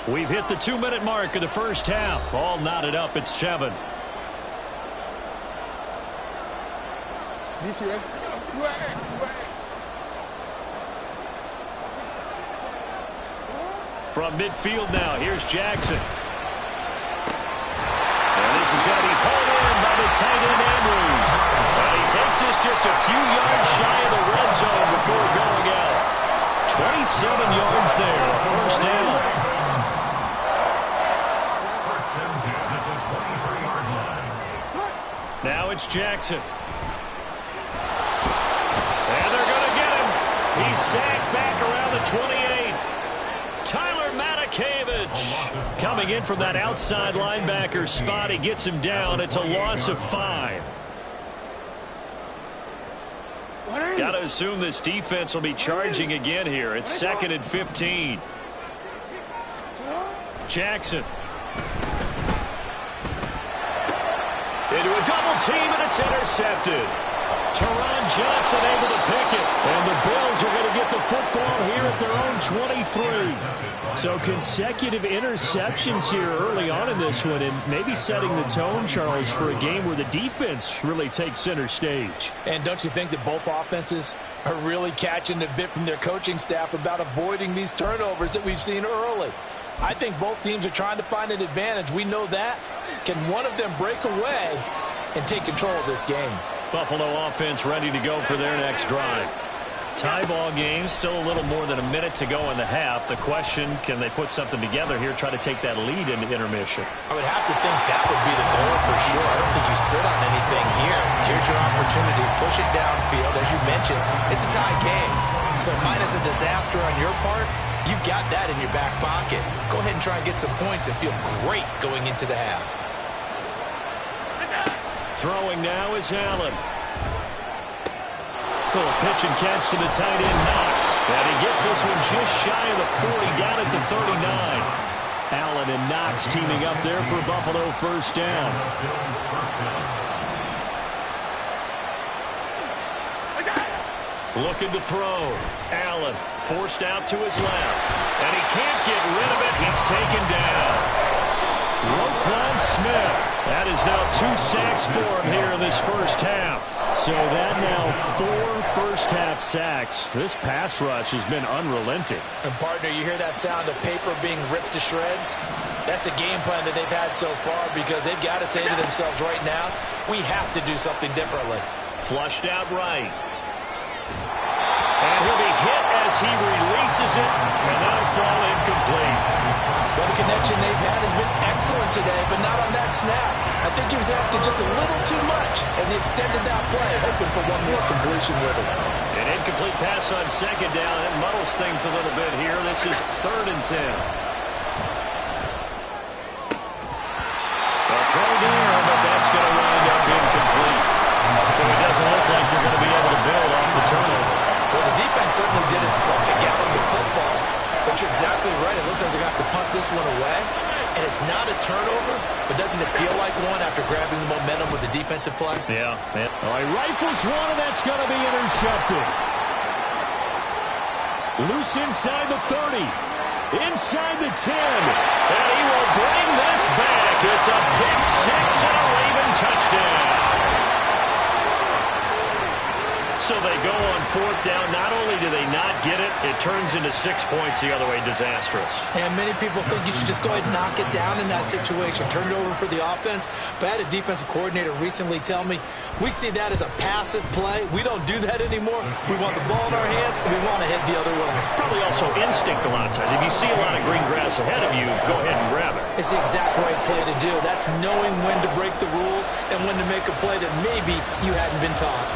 We've hit the 2-minute mark of the first half. All knotted up at 7. From midfield now, here's Jackson. And this is going to be pulled in by the tight end Andrews. And he takes us just a few yards shy of the red zone before going out. 27 yards there, a 1st down. Now it's Jackson. And they're going to coming in from that outside linebacker spot. He gets him down. It's a loss of 5. Got to assume this defense will be charging again here. It's 2nd and 15. Jackson. Into a double team, and it's intercepted. Teron Johnson able to pick it. And the Bills are going to get the football here at their own 23. So consecutive interceptions here early on in this one, and maybe setting the tone, Charles, for a game where the defense really takes center stage. And don't you think that both offenses are really catching a bit from their coaching staff about avoiding these turnovers that we've seen early? I think both teams are trying to find an advantage. We know that. Can one of them break away and take control of this game? Buffalo offense ready to go for their next drive. Tie ball game, still a little more than a minute to go in the half. The question, can they put something together here, try to take that lead into intermission? I would have to think that would be the goal for sure. I don't think you sit on anything here. Here's your opportunity. Push it downfield. As you mentioned, it's a tie game. So minus a disaster on your part, you've got that in your back pocket. Go ahead and try and get some points and feel great going into the half. Throwing now is Allen. Little pitch and catch to the tight end, Knox. And he gets this one just shy of the 40, down at the 39. Allen and Knox teaming up there for Buffalo first down. Looking to throw. Allen forced out to his left. And he can't get rid of it. He's taken down. Roquan Smith. That is now 2 sacks for him here in this first half. So that now 4 first-half sacks. This pass rush has been unrelenting. And, partner, you hear that sound of paper being ripped to shreds? That's a game plan that they've had so far because they've got to say to themselves right now, we have to do something differently. Flushed out right. And he'll be hit as he releases it, and that'll fall incomplete. Well, the connection they've had has been excellent today, but not on that snap. I think he was asking just a little too much as he extended that play, hoping for one more completion with it. An incomplete pass on second down. That muddles things a little bit here. This is 3rd and 10. A throw there, but that's going to wind up incomplete. So it doesn't look like they're going to be able to build off the turnover. Well, the defense certainly did its part to get them the football. But you're exactly right. It looks like they're going to have to punt this one away. And it's not a turnover, but doesn't it feel like one after grabbing the momentum with the defensive play? Yeah. All right, rifles one, and that's going to be intercepted. Loose inside the 30. Inside the 10. And he will bring this back. It's a pick six and a Raven touchdown. So they go on 4th down. Not only do they not get it, it turns into 6 points the other way. Disastrous. And many people think you should just go ahead and knock it down in that situation. Turn it over for the offense. But I had a defensive coordinator recently tell me, we see that as a passive play. We don't do that anymore. We want the ball in our hands, and we want to head the other way. Probably also instinct a lot of times. If you see a lot of green grass ahead of you, go ahead and grab it. It's the exact right play to do. That's knowing when to break the rules and when to make a play that maybe you hadn't been taught.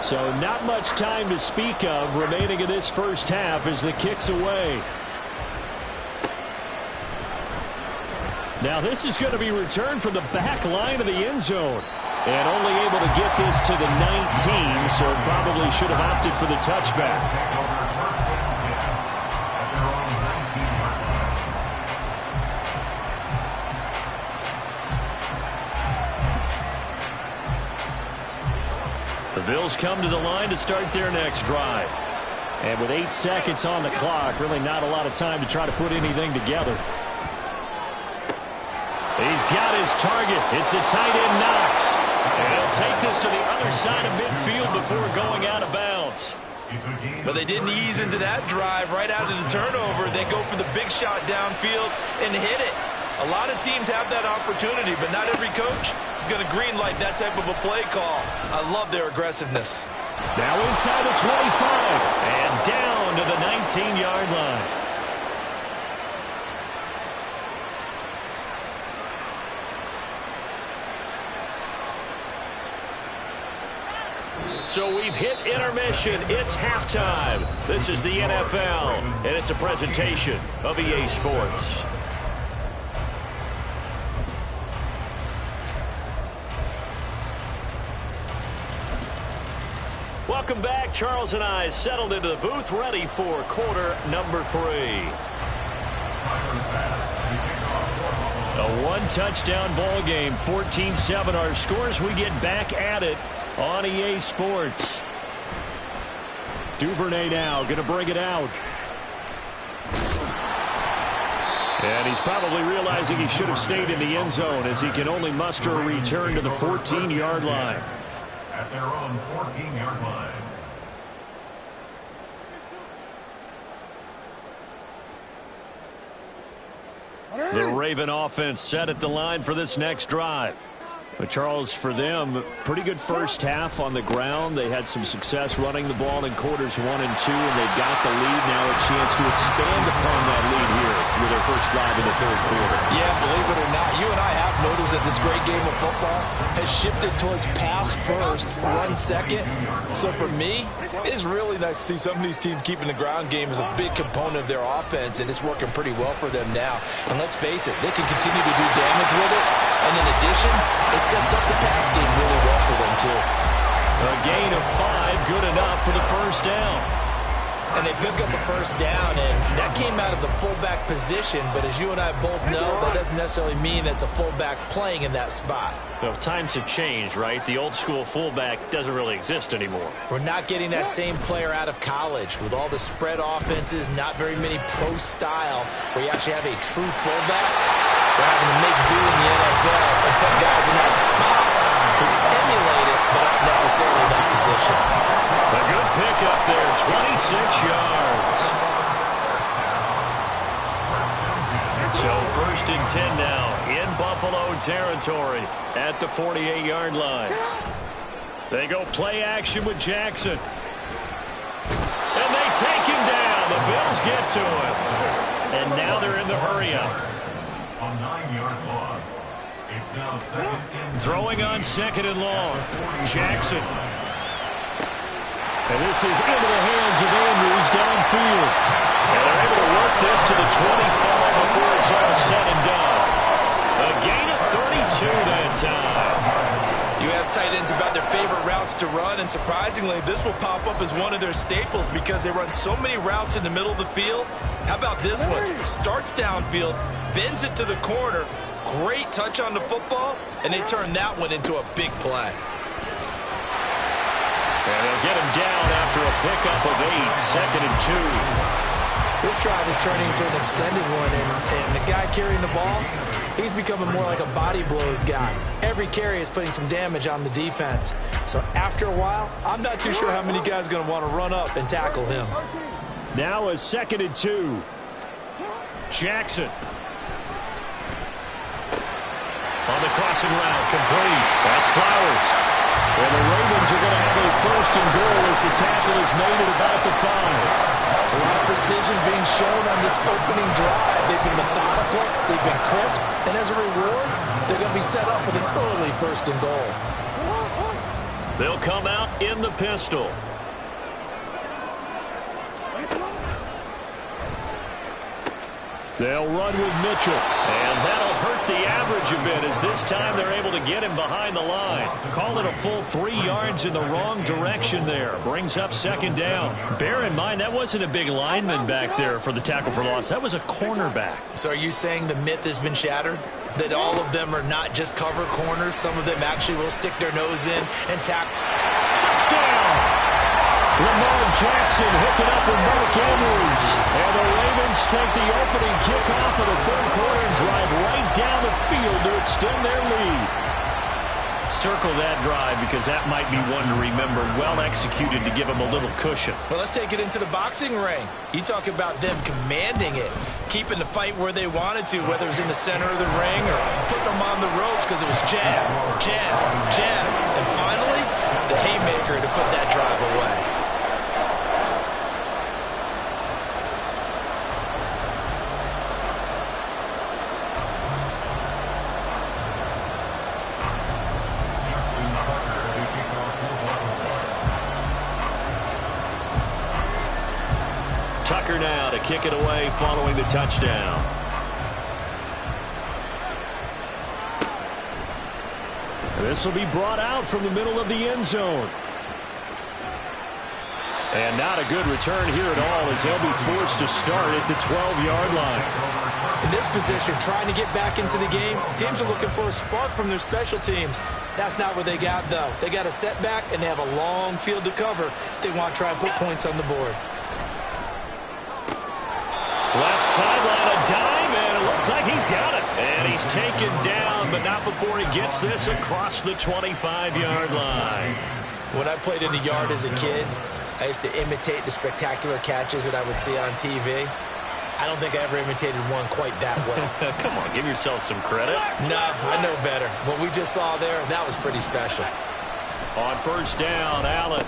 So not much time to speak of remaining in this first half as the kick's away. Now this is going to be returned from the back line of the end zone. And only able to get this to the 19, so probably should have opted for the touchback. The Bills come to the line to start their next drive. And with 8 seconds on the clock, really not a lot of time to try to put anything together. He's got his target. It's the tight end Knox. And he'll take this to the other side of midfield before going out of bounds. But they didn't ease into that drive right out of the turnover. They go for the big shot downfield and hit it. A lot of teams have that opportunity, but not every coach is going to greenlight that type of a play call. I love their aggressiveness. Now inside the 25 and down to the 19-yard line. So we've hit intermission. It's halftime. This is the NFL, and it's a presentation of EA Sports. Welcome back. Charles and I settled into the booth, ready for quarter number 3. A one-touchdown ball game, 14-7 our scores. We get back at it on EA Sports. Duvernay now going to bring it out. And he's probably realizing he should have stayed in the end zone as he can only muster a return to the 14-yard line. At their own 14-yard line. The Raven offense set at the line for this next drive. But Charles, for them, pretty good first half on the ground. They had some success running the ball in quarters 1 and 2, and they've got the lead now, a chance to expand upon that lead here with their first drive in the third quarter. Yeah, believe it or not, you and I have noticed that this great game of football has shifted towards pass first, run second. So for me, it's really nice to see some of these teams keeping the ground game as a big component of their offense, and it's working pretty well for them now. And let's face it, they can continue to do damage with it. And in addition, it sets up the pass game really well for them, too. A gain of 5, good enough for the first down. And they pick up a first down, and that came out of the fullback position. But as you and I both know, that doesn't necessarily mean it's a fullback playing in that spot. Well, times have changed, right? The old school fullback doesn't really exist anymore. We're not getting that same player out of college with all the spread offenses, not very many pro style, where you actually have a true fullback. We're having to make do in the NFL and put guys in that spot who emulate it, but aren't necessarily in that position. A good pickup there, 26 yards. So 1st and 10 now in Buffalo territory at the 48-yard line. They go play action with Jackson. And they take him down. The Bills get to him. And now they're in the hurry-up. A 9-yard loss. It's now 2nd and Throwing on 2nd and long. Jackson. And this is into the hands of Andrews downfield. And they're able to work this to the 25 before it's all said and done. A gain of 32 that time. You ask tight ends about their favorite routes to run, and surprisingly, this will pop up as one of their staples because they run so many routes in the middle of the field. How about this one? Starts downfield, bends it to the corner, great touch on the football, and they turn that one into a big play. And they'll get him down after a pickup of 8, 2nd and 2. This drive is turning into an extended one, and the guy carrying the ball, he's becoming more like a body blows guy. Every carry is putting some damage on the defense. So after a while, I'm not too sure how many guys are going to want to run up and tackle him. Now a 2nd and 2. Jackson. On the crossing route, complete. That's Flowers. And the Ravens are going to have a 1st and goal as the tackle is made at about the 5. A lot of precision being shown on this opening drive. They've been methodical, they've been crisp, and as a reward, they're going to be set up with an early 1st and goal. They'll come out in the pistol. They'll run with Mitchell. And that'll hurt the average a bit as this time they're able to get him behind the line. Call it a full 3 yards in the wrong direction there. Brings up 2nd down. Bear in mind, that wasn't a big lineman back there for the tackle for loss. That was a cornerback. So are you saying the myth has been shattered? That all of them are not just cover corners? Some of them actually will stick their nose in and tackle. Touchdown! Lamar Jackson hooking up with Mark Andrews. And the Ravens take the opening kickoff of the 3rd quarter and drive right down the field to extend their lead. Circle that drive because that might be one to remember. Well executed to give them a little cushion. Well, let's take it into the boxing ring. You talk about them commanding it, keeping the fight where they wanted to, whether it was in the center of the ring or putting them on the ropes because it was jab, jab, jab. And finally, the haymaker to put that drive away. kick it away following the touchdown. This will be brought out from the middle of the end zone. And not a good return here at all as they'll be forced to start at the 12-yard line. In this position, trying to get back into the game, teams are looking for a spark from their special teams. That's not what they got, though. They got a setback, and they have a long field to cover if they want to try and put points on the board. Left sideline, a dive, and it looks like he's got it. And he's taken down, but not before he gets this across the 25-yard line. When I played in the yard as a kid, I used to imitate the spectacular catches that I would see on TV. I don't think I ever imitated one quite that well. Come on, give yourself some credit. Nah, I know better. What we just saw there, that was pretty special. On first down, Allen.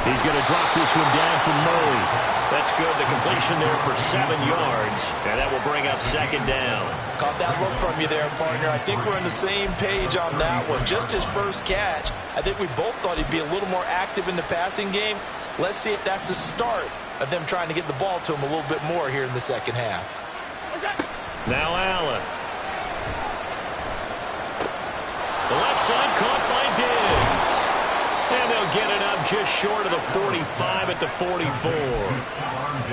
He's going to drop this one down from Murray. That's good. The completion there for 7 yards, and that will bring up second down. Caught that look from you there, partner. I think we're on the same page on that one. Just his first catch, I think we both thought he'd be a little more active in the passing game. Let's see if that's the start of them trying to get the ball to him a little bit more here in the second half. Now Allen. The left side caught by Diggs. And they'll get it up just short of the 45 at the 44.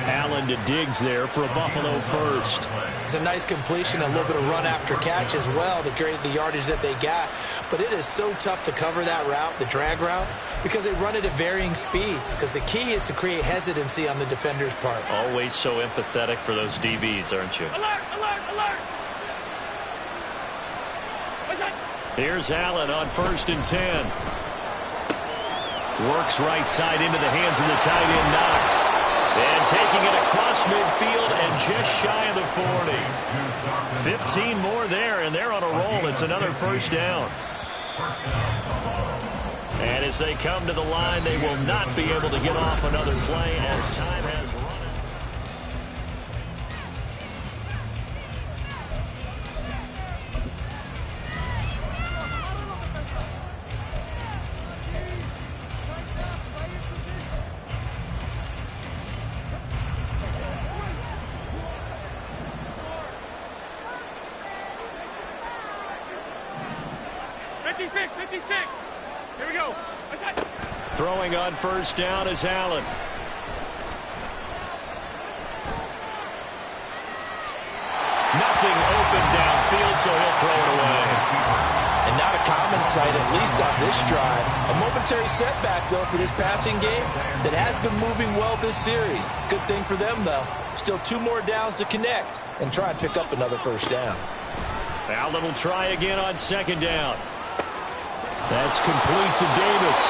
Allen to Diggs there for a Buffalo first. It's a nice completion, a little bit of run after catch as well to create the yardage that they got. But it is so tough to cover that route, the drag route, because they run it at varying speeds. Because the key is to create hesitancy on the defender's part. Always so empathetic for those DBs, aren't you? Alert, alert, alert! Here's Allen on 1st and 10. Works right side into the hands of the tight end, Knox. And taking it across midfield and just shy of the 40. 15 more there, and they're on a roll. It's another first down. And as they come to the line, they will not be able to get off another play as time has run. 56. Here we go. Throwing on first down is Allen. Nothing open downfield, so he'll throw it away. And not a common sight, at least on this drive. A momentary setback, though, for this passing game that has been moving well this series. Good thing for them, though. Still 2 more downs to connect and try and pick up another first down. Allen will try again on 2nd down. That's complete to Davis.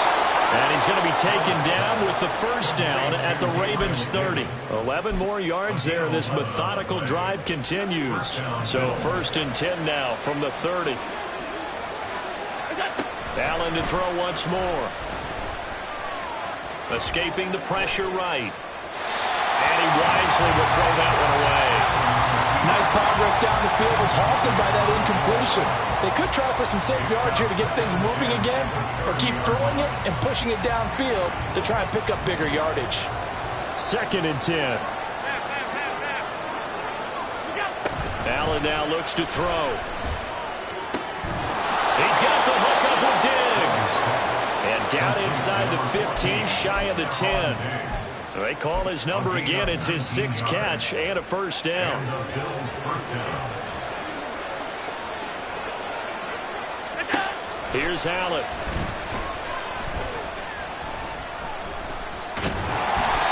And he's going to be taken down with the first down at the Ravens 30. 11 more yards there. This methodical drive continues. So 1st and 10 now from the 30. Allen to throw once more. Escaping the pressure right. And he wisely will throw that one away. Nice progress down the field, was halted by that incompletion. They could try for some safe yards here to get things moving again, or keep throwing it and pushing it downfield to try and pick up bigger yardage. 2nd and 10. Allen now looks to throw. He's got the hook up with Diggs. And down inside the 15, shy of the 10. They call his number again. It's his 6th catch and a first down. Here's Allen.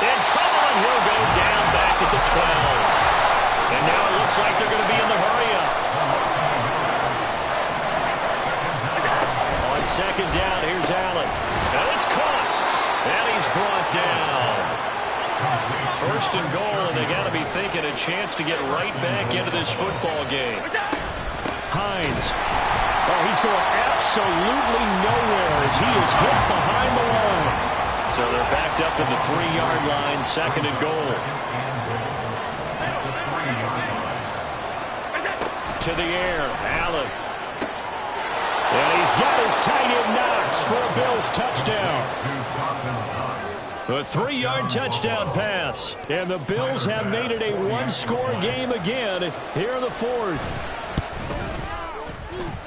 In trouble, and he'll go down back at the 12. And now it looks like they're going to be in the hurry-up. On 2nd down, here's Allen. And it's caught. And he's brought down. 1st and goal, and they got to be thinking a chance to get right back into this football game. Hines. Oh, he's going absolutely nowhere as he is hit behind the line. So they're backed up to the 3-yard line, 2nd and goal. To the air, Allen. And he's got his tight end Knox for a Bills touchdown. A 3-yard touchdown pass. And the Bills have made it a one-score game again here in the fourth.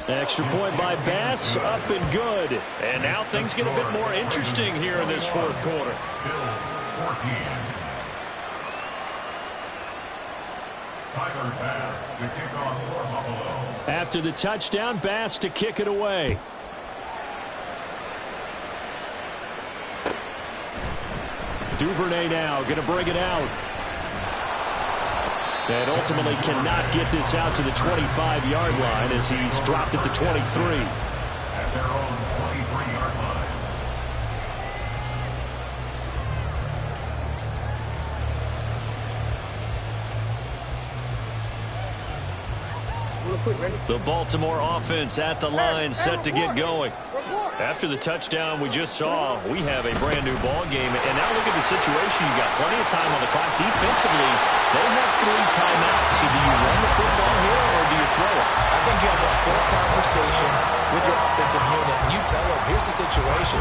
Extra point by Bass, up and good. And now things get a bit more interesting here in this fourth quarter. Bills 14. Tyler Bass to kick off for Buffalo. After the touchdown, Bass to kick it away. Duvernay now going to bring it out. And ultimately cannot get this out to the 25-yard line as he's dropped at the 23. At their own 23-yard line. The Baltimore offense at the line, set to get going. After the touchdown we just saw, we have a brand new ball game. And now look at the situation. You've got plenty of time on the clock. Defensively, they have 3 timeouts. So do you run the football here or do you throw it? I think you have that full conversation with your offensive unit, and you tell them, here's the situation.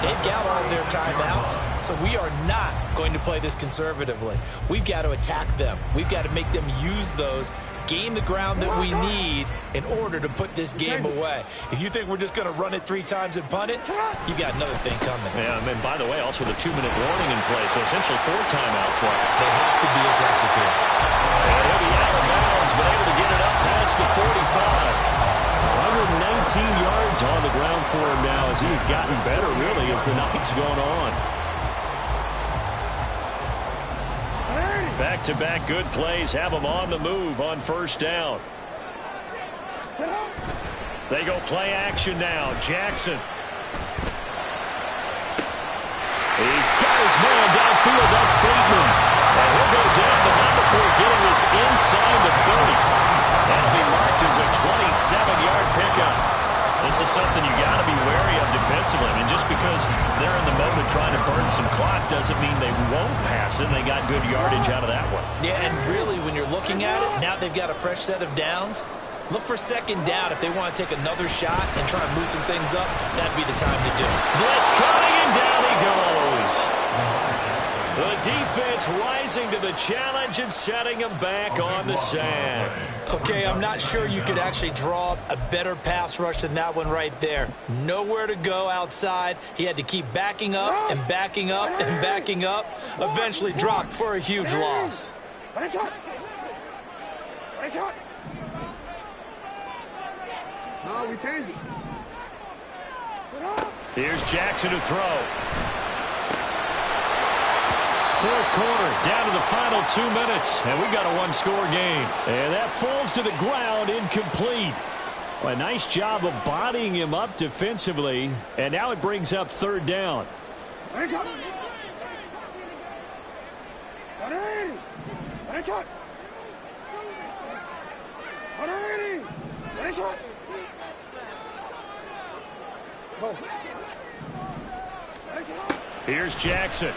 They've got all their timeouts, so we are not going to play this conservatively. We've got to attack them. We've got to make them use those, gain the ground that we need in order to put this game away. If you think we're just going to run it 3 times and punt it, you got another thing coming. Yeah, and by the way, also the 2-minute warning in play, so essentially 4 timeouts left. They have to be aggressive here. And he'll be out of bounds, but able to get it up past the 45. 119 yards on the ground for him now as he's gotten better, really, as the night's gone on. Back-to-back good plays have him on the move on first down. They go play action now. Jackson. He's got his man downfield. That's Bateman. And he'll go down, but not before getting this inside the 30. That'll be marked as a 27-yard pickup. This is something you got to be wary of defensively. I mean, just because they're in the moment trying to burn some clock doesn't mean they won't pass it. They got good yardage out of that one. Yeah, and really, when you're looking at it, now they've got a fresh set of downs. Look for second down if they want to take another shot and try and loosen things up. That'd be the time to do it. Blitz coming, and down he goes. The defense rising to the challenge and setting him back on the sack. Okay, I'm not sure you could actually draw a better pass rush than that one right there. Nowhere to go outside. He had to keep backing up and backing up and backing up. Eventually dropped for a huge loss. No, we changed it. Here's Jackson to throw. Fourth quarter, down to the final 2 minutes, and we've got a one-score game. And that falls to the ground, incomplete. Well, a nice job of bodying him up defensively, and now it brings up third down. Here's Jackson.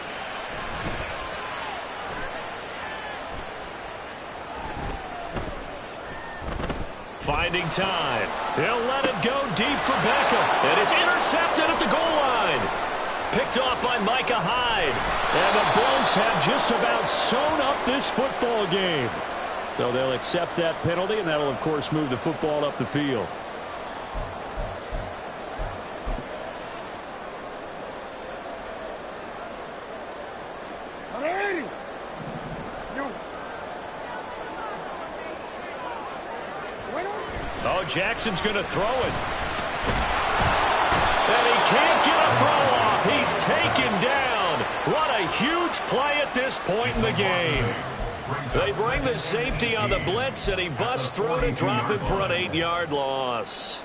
Finding time. He'll let it go deep for Beckham. And it's intercepted at the goal line. Picked off by Micah Hyde. And the Bills have just about sewn up this football game. So they'll accept that penalty, and that'll, of course, move the football up the field. Oh, Jackson's going to throw it. And he can't get a throw off. He's taken down. What a huge play at this point in the game. They bring the safety on the blitz, and he busts through to drop him for an 8-yard loss.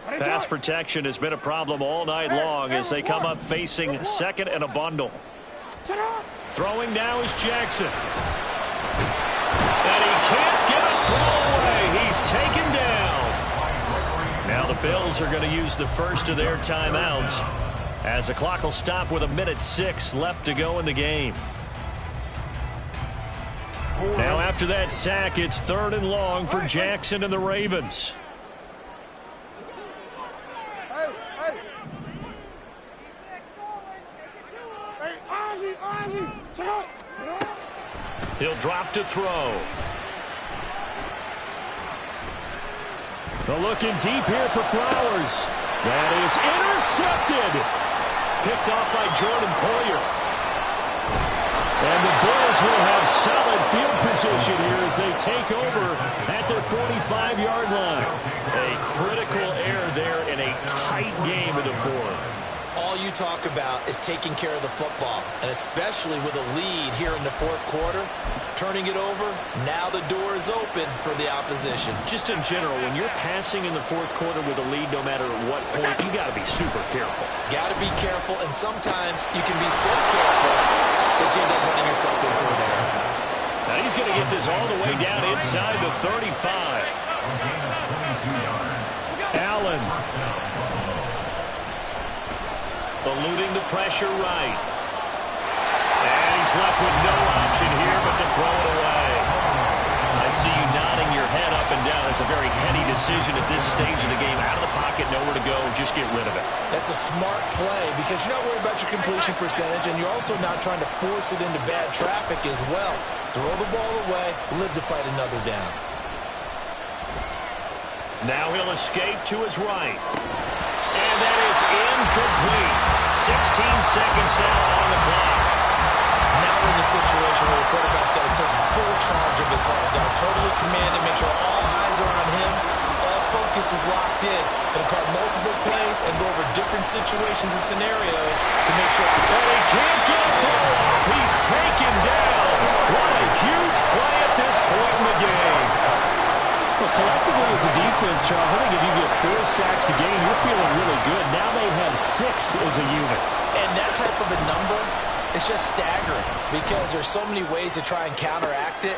Pass protection has been a problem all night long as they come up facing second and a bundle. Throwing now is Jackson. And he can't get a throw away. He's taken down. Now the Bills are going to use the first of their timeouts as the clock will stop with 1:06 left to go in the game. Now after that sack, it's third and long for Jackson and the Ravens. He'll drop to throw. They're looking deep here for Flowers. That is intercepted. Picked off by Jordan Poyer. And the Bills will have solid field position here as they take over at their 45-yard line. A critical error there in a tight game in the fourth. All you talk about is taking care of the football, and especially with a lead here in the fourth quarter, turning it over, now the door is open for the opposition. Just in general, when you're passing in the fourth quarter with a lead, no matter at what point, you got to be super careful. Got to be careful, and sometimes you can be so careful that you end up running yourself into an error. Now he's going to get this all the way down inside the 35. Allen. Eluding the pressure right. And he's left with no option here but to throw it away. I see you nodding your head up and down. It's a very heady decision at this stage of the game. Out of the pocket, nowhere to go. Just get rid of it. That's a smart play because you're not worried about your completion percentage, and you're also not trying to force it into bad traffic as well. Throw the ball away, live to fight another down. Now he'll escape to his right. And that is incomplete. 16 seconds now on the clock. Now we're in the situation where the quarterback's got to take full charge of his huddle. Got to totally command it, make sure all eyes are on him. All focus is locked in. Going to call multiple plays and go over different situations and scenarios to make sure. And he can't get a throw off. He's taken down. What a huge play at this point in the game. Well, collectively as a defense, Charles, I think if you get 4 sacks a game, you're feeling really good. Now they have 6 as a unit. And that type of a number is just staggering because there's so many ways to try and counteract it.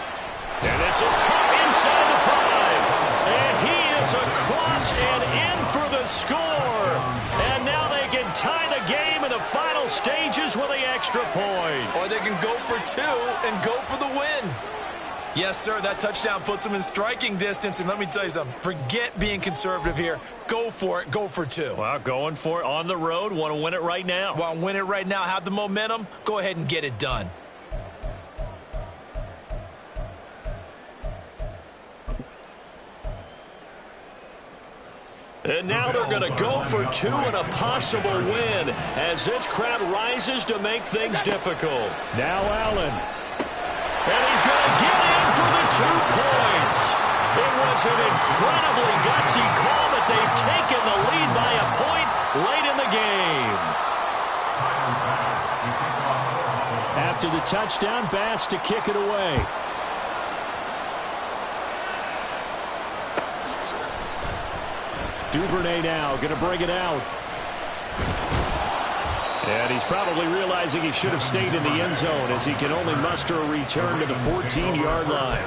And this is caught inside the 5. And he is across and in for the score. And now they can tie the game in the final stages with the extra point. Or they can go for 2 and go for the win. Yes, sir, that touchdown puts them in striking distance. And let me tell you something, forget being conservative here. Go for it, go for 2. Well, going for it on the road. Want to win it right now. Want to win it right now, have the momentum, go ahead and get it done. And now they're going to go for 2 and a possible win as this crowd rises to make things difficult. Now Allen. And he's going to get in for the 2 points. It was an incredibly gutsy call, but they've taken the lead by a point late in the game. After the touchdown, Bass to kick it away. Duvernay now going to bring it out. And he's probably realizing he should have stayed in the end zone as he can only muster a return to the 14-yard line.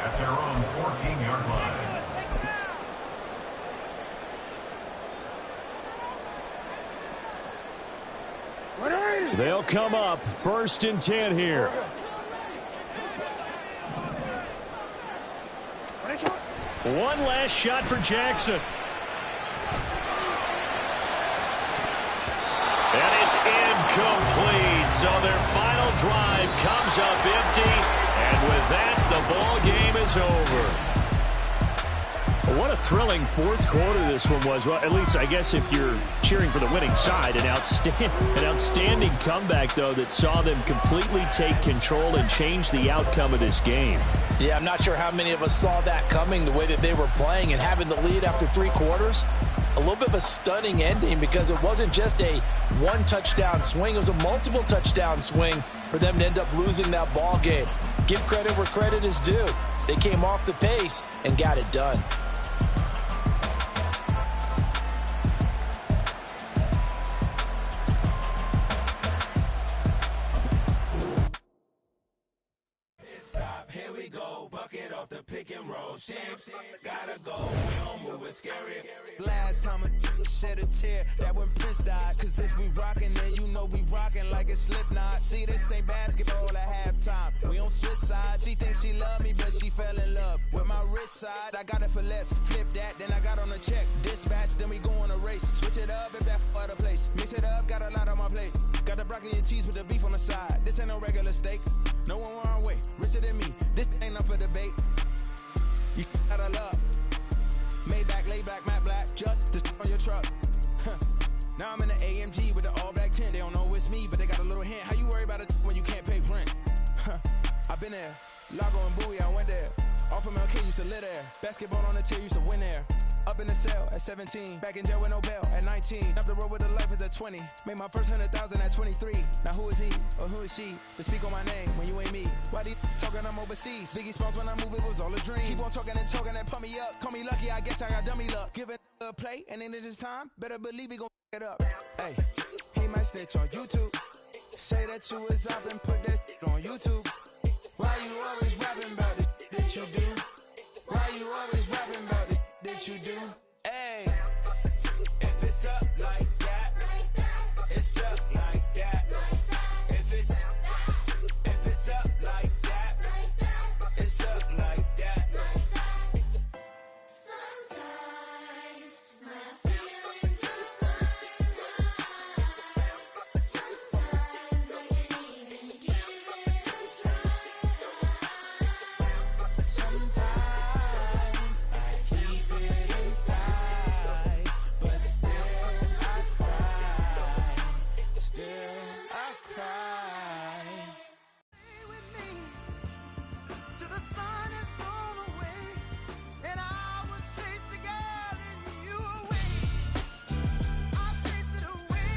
At their own 14-yard line. They'll come up 1st and 10 here. One last shot for Jackson. And it's incomplete. So their final drive comes up empty. And with that, the ball game is over. What a thrilling fourth quarter this one was. Well, at least I guess if you're cheering for the winning side, an outstanding comeback, though, that saw them completely take control and change the outcome of this game. Yeah, I'm not sure how many of us saw that coming, the way that they were playing and having the lead after 3 quarters. A little bit of a stunning ending because it wasn't just a 1-touchdown swing. It was a multiple touchdown swing for them to end up losing that ball game. Give credit where credit is due. They came off the pace and got it done. Here we go, bucket off the pick and roll. Gotta go, we don't move it scary. Last time a shed a tear, that when Prince died. Cause if we rockin', then you know we rockin' like it's Slipknot. See, this ain't basketball at halftime. We on switch sides. She thinks she love me, but she fell in love with my rich side. I got it for less. Flip that, then I got on a check. Dispatch, then we go on a race. Switch it up if that other place. Mix it up, got a lot on my plate. Got the broccoli and cheese with the beef on the side. This ain't no regular steak. No one wrong way. I've been there. Lago and Bowie, I went there. Off of MLK, used to live there. Basketball on the tier, used to win there. Up in the cell at 17. Back in jail with no bail at 19. Up the road with the life is at 20. Made my first 100,000 at 23. Now who is he or who is she to speak on my name when you ain't me? Why they talking I'm overseas? Biggie Smalls when I move, it was all a dream. Keep on talking and talking and pump me up. Call me lucky, I guess I got dummy luck. Give it a play and then it's time. Better believe he gon' it up. Hey, he might snitch on YouTube. Say that you was up and put that on YouTube. Why you always rapping about it that you do? Why you always rapping about it that you do? Hey, if it's up like that, it's up like that. If it's up like that, it's up like that. Sometimes my feelings are blind. Sometimes I can't even give it a try. Sometimes I keep it inside, but still I cry. Still I cry. Stay with me till the sun is blown away, and I will chase the girl in you away. I'll chase it away.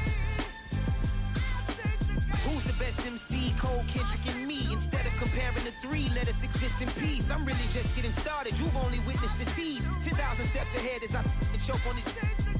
I'll chase the girl. Who's the best MC? Cole, Kendrick, and me. Instead of comparing the three, let us exist in peace. I'm really just getting started. You've only witnessed the tease. 10,000 steps ahead as I choke on it.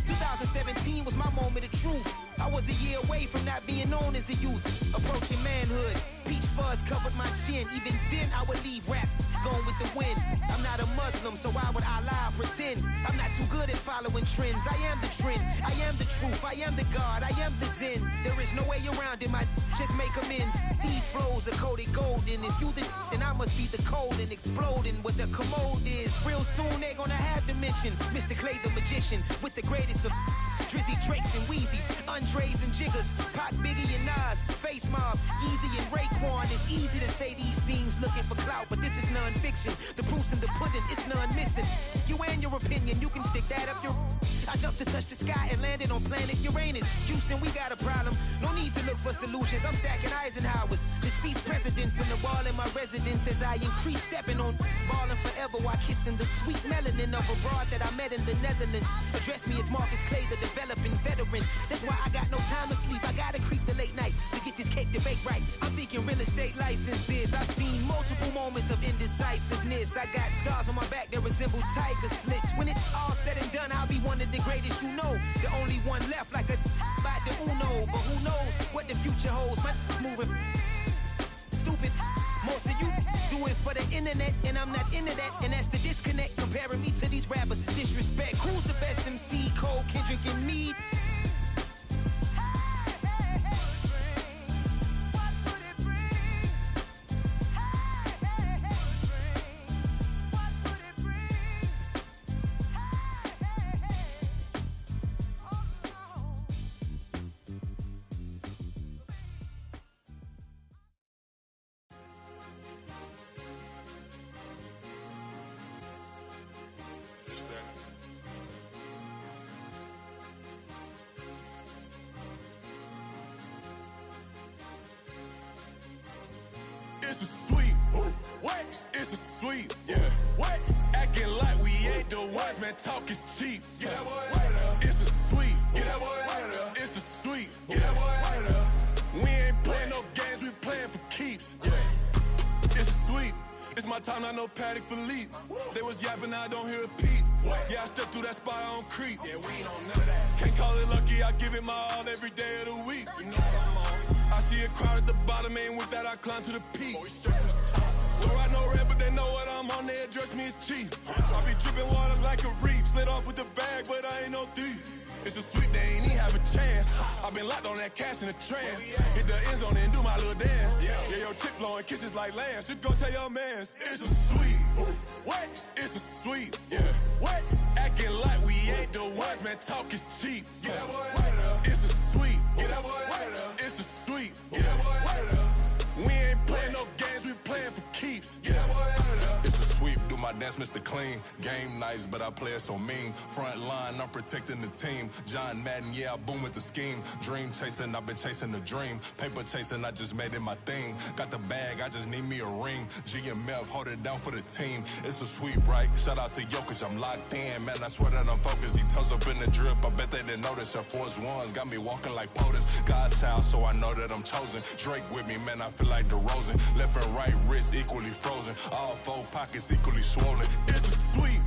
2017 was my moment of truth. I was a year away from not being known as a youth. Approaching manhood. Peach fuzz covered my chin. Even then I would leave rap going with the wind. I'm not a Muslim, so why would I lie or pretend? I'm not too good at following trends. I am the trend. I am the truth. I am the God. I am the Zen. There is no way around it. My just make amends. These flows are coated golden. If you the then I must be the cold and exploding what the commode is. Real soon they gonna have to mention Mr. Clay the magician with the greatest of Drizzy, Drakes, and Wheezies, Andres and Jiggers, Pac, Biggie, and Nas, Face Mob, Yeezy, and Raekwon. It's easy to say these things looking for clout, but this is non-fiction. The proof's in the pudding, it's none missing. You and your opinion, you can stick that up your... I jumped to touch the sky and landed on planet Uranus. Houston, we got a problem. No need to look for solutions. I'm stacking Eisenhowers. Deceased presidents in the wall in my residence as I increase stepping on ballin' forever while kissing the sweet melanin of a broad that I met in the Netherlands. Address me as Marcus Clay, the developing veteran. That's why I got no time to sleep. I gotta creep the late night to get this cake to bake right. I'm thinking real estate licenses. I've seen multiple moments of indecisiveness. I got scars on my back that resemble tiger slits. When it's all said and done, I'll be one of the greatest you know. The only one left like a by the Uno. But who knows what the future holds. My moving stupid. Most of you do it for the internet, and I'm not into that. And that's the disconnect. Comparing me to these rappers is disrespect. Who's the best MC? Cole, Kendrick, and me. It's a sweep. What? It's a sweep. Yeah. What? Acting like we ain't the ones, man. Talk is cheap. Get that boy out of there. It's a sweep. Get that boy out of there. It's a sweep. Get that boy out of there. We ain't playing no games, we playing for keeps. Yeah. It's a sweep. It's my time, not no Paddock Philippe. They was yapping, I don't hear a peep. Yeah, I step through that spot, I don't creep. Yeah, we ain't on none of that. Can't call it lucky, I give it my all every day of the week. You know what I'm on. I see a crowd at the bottom, and with that I climb to the peak. Don't ride no red, but they know what I'm on, they address me as chief. I be dripping water like a reef, slid off with the bag, but I ain't no thief. It's a sweep, they ain't even have a chance. I've been locked on that cash in a trance. Hit the end zone and do my little dance. Yeah, your chick blowing kisses like lambs. Should go tell your mans. It's a sweep. What? It's a sweep. Yeah. What? Acting like we ain't the ones, man. Talk is cheap. Get that boy out of there. It's a sweep. Get that boy out of there. It's a sweep. Get that boy out of there. We ain't playing no games, we playing for keeps. Get that boy out of there. It's a sweep, do my that's Mr. Clean. Game nice, but I play it so mean. Front line, I'm protecting the team. John Madden, yeah, I boom with the scheme. Dream chasing, I've been chasing the dream. Paper chasing, I just made it my thing. Got the bag, I just need me a ring. GMF, hold it down for the team. It's a sweep, right? Shout out to Jokic, I'm locked in. Man, I swear that I'm focused. He toes up in the drip, I bet they didn't notice. Air Force Ones got me walking like POTUS. God's child, so I know that I'm chosen. Drake with me, man, I feel like DeRozan. Left and right wrist equally frozen. All four pockets equally swollen. It's a sweep.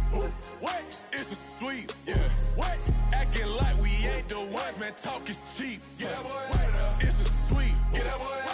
What? It's a sweep. Yeah. What? Acting like we ain't the ones, man. Talk is cheap. Yeah. It's a sweep. Get that boy.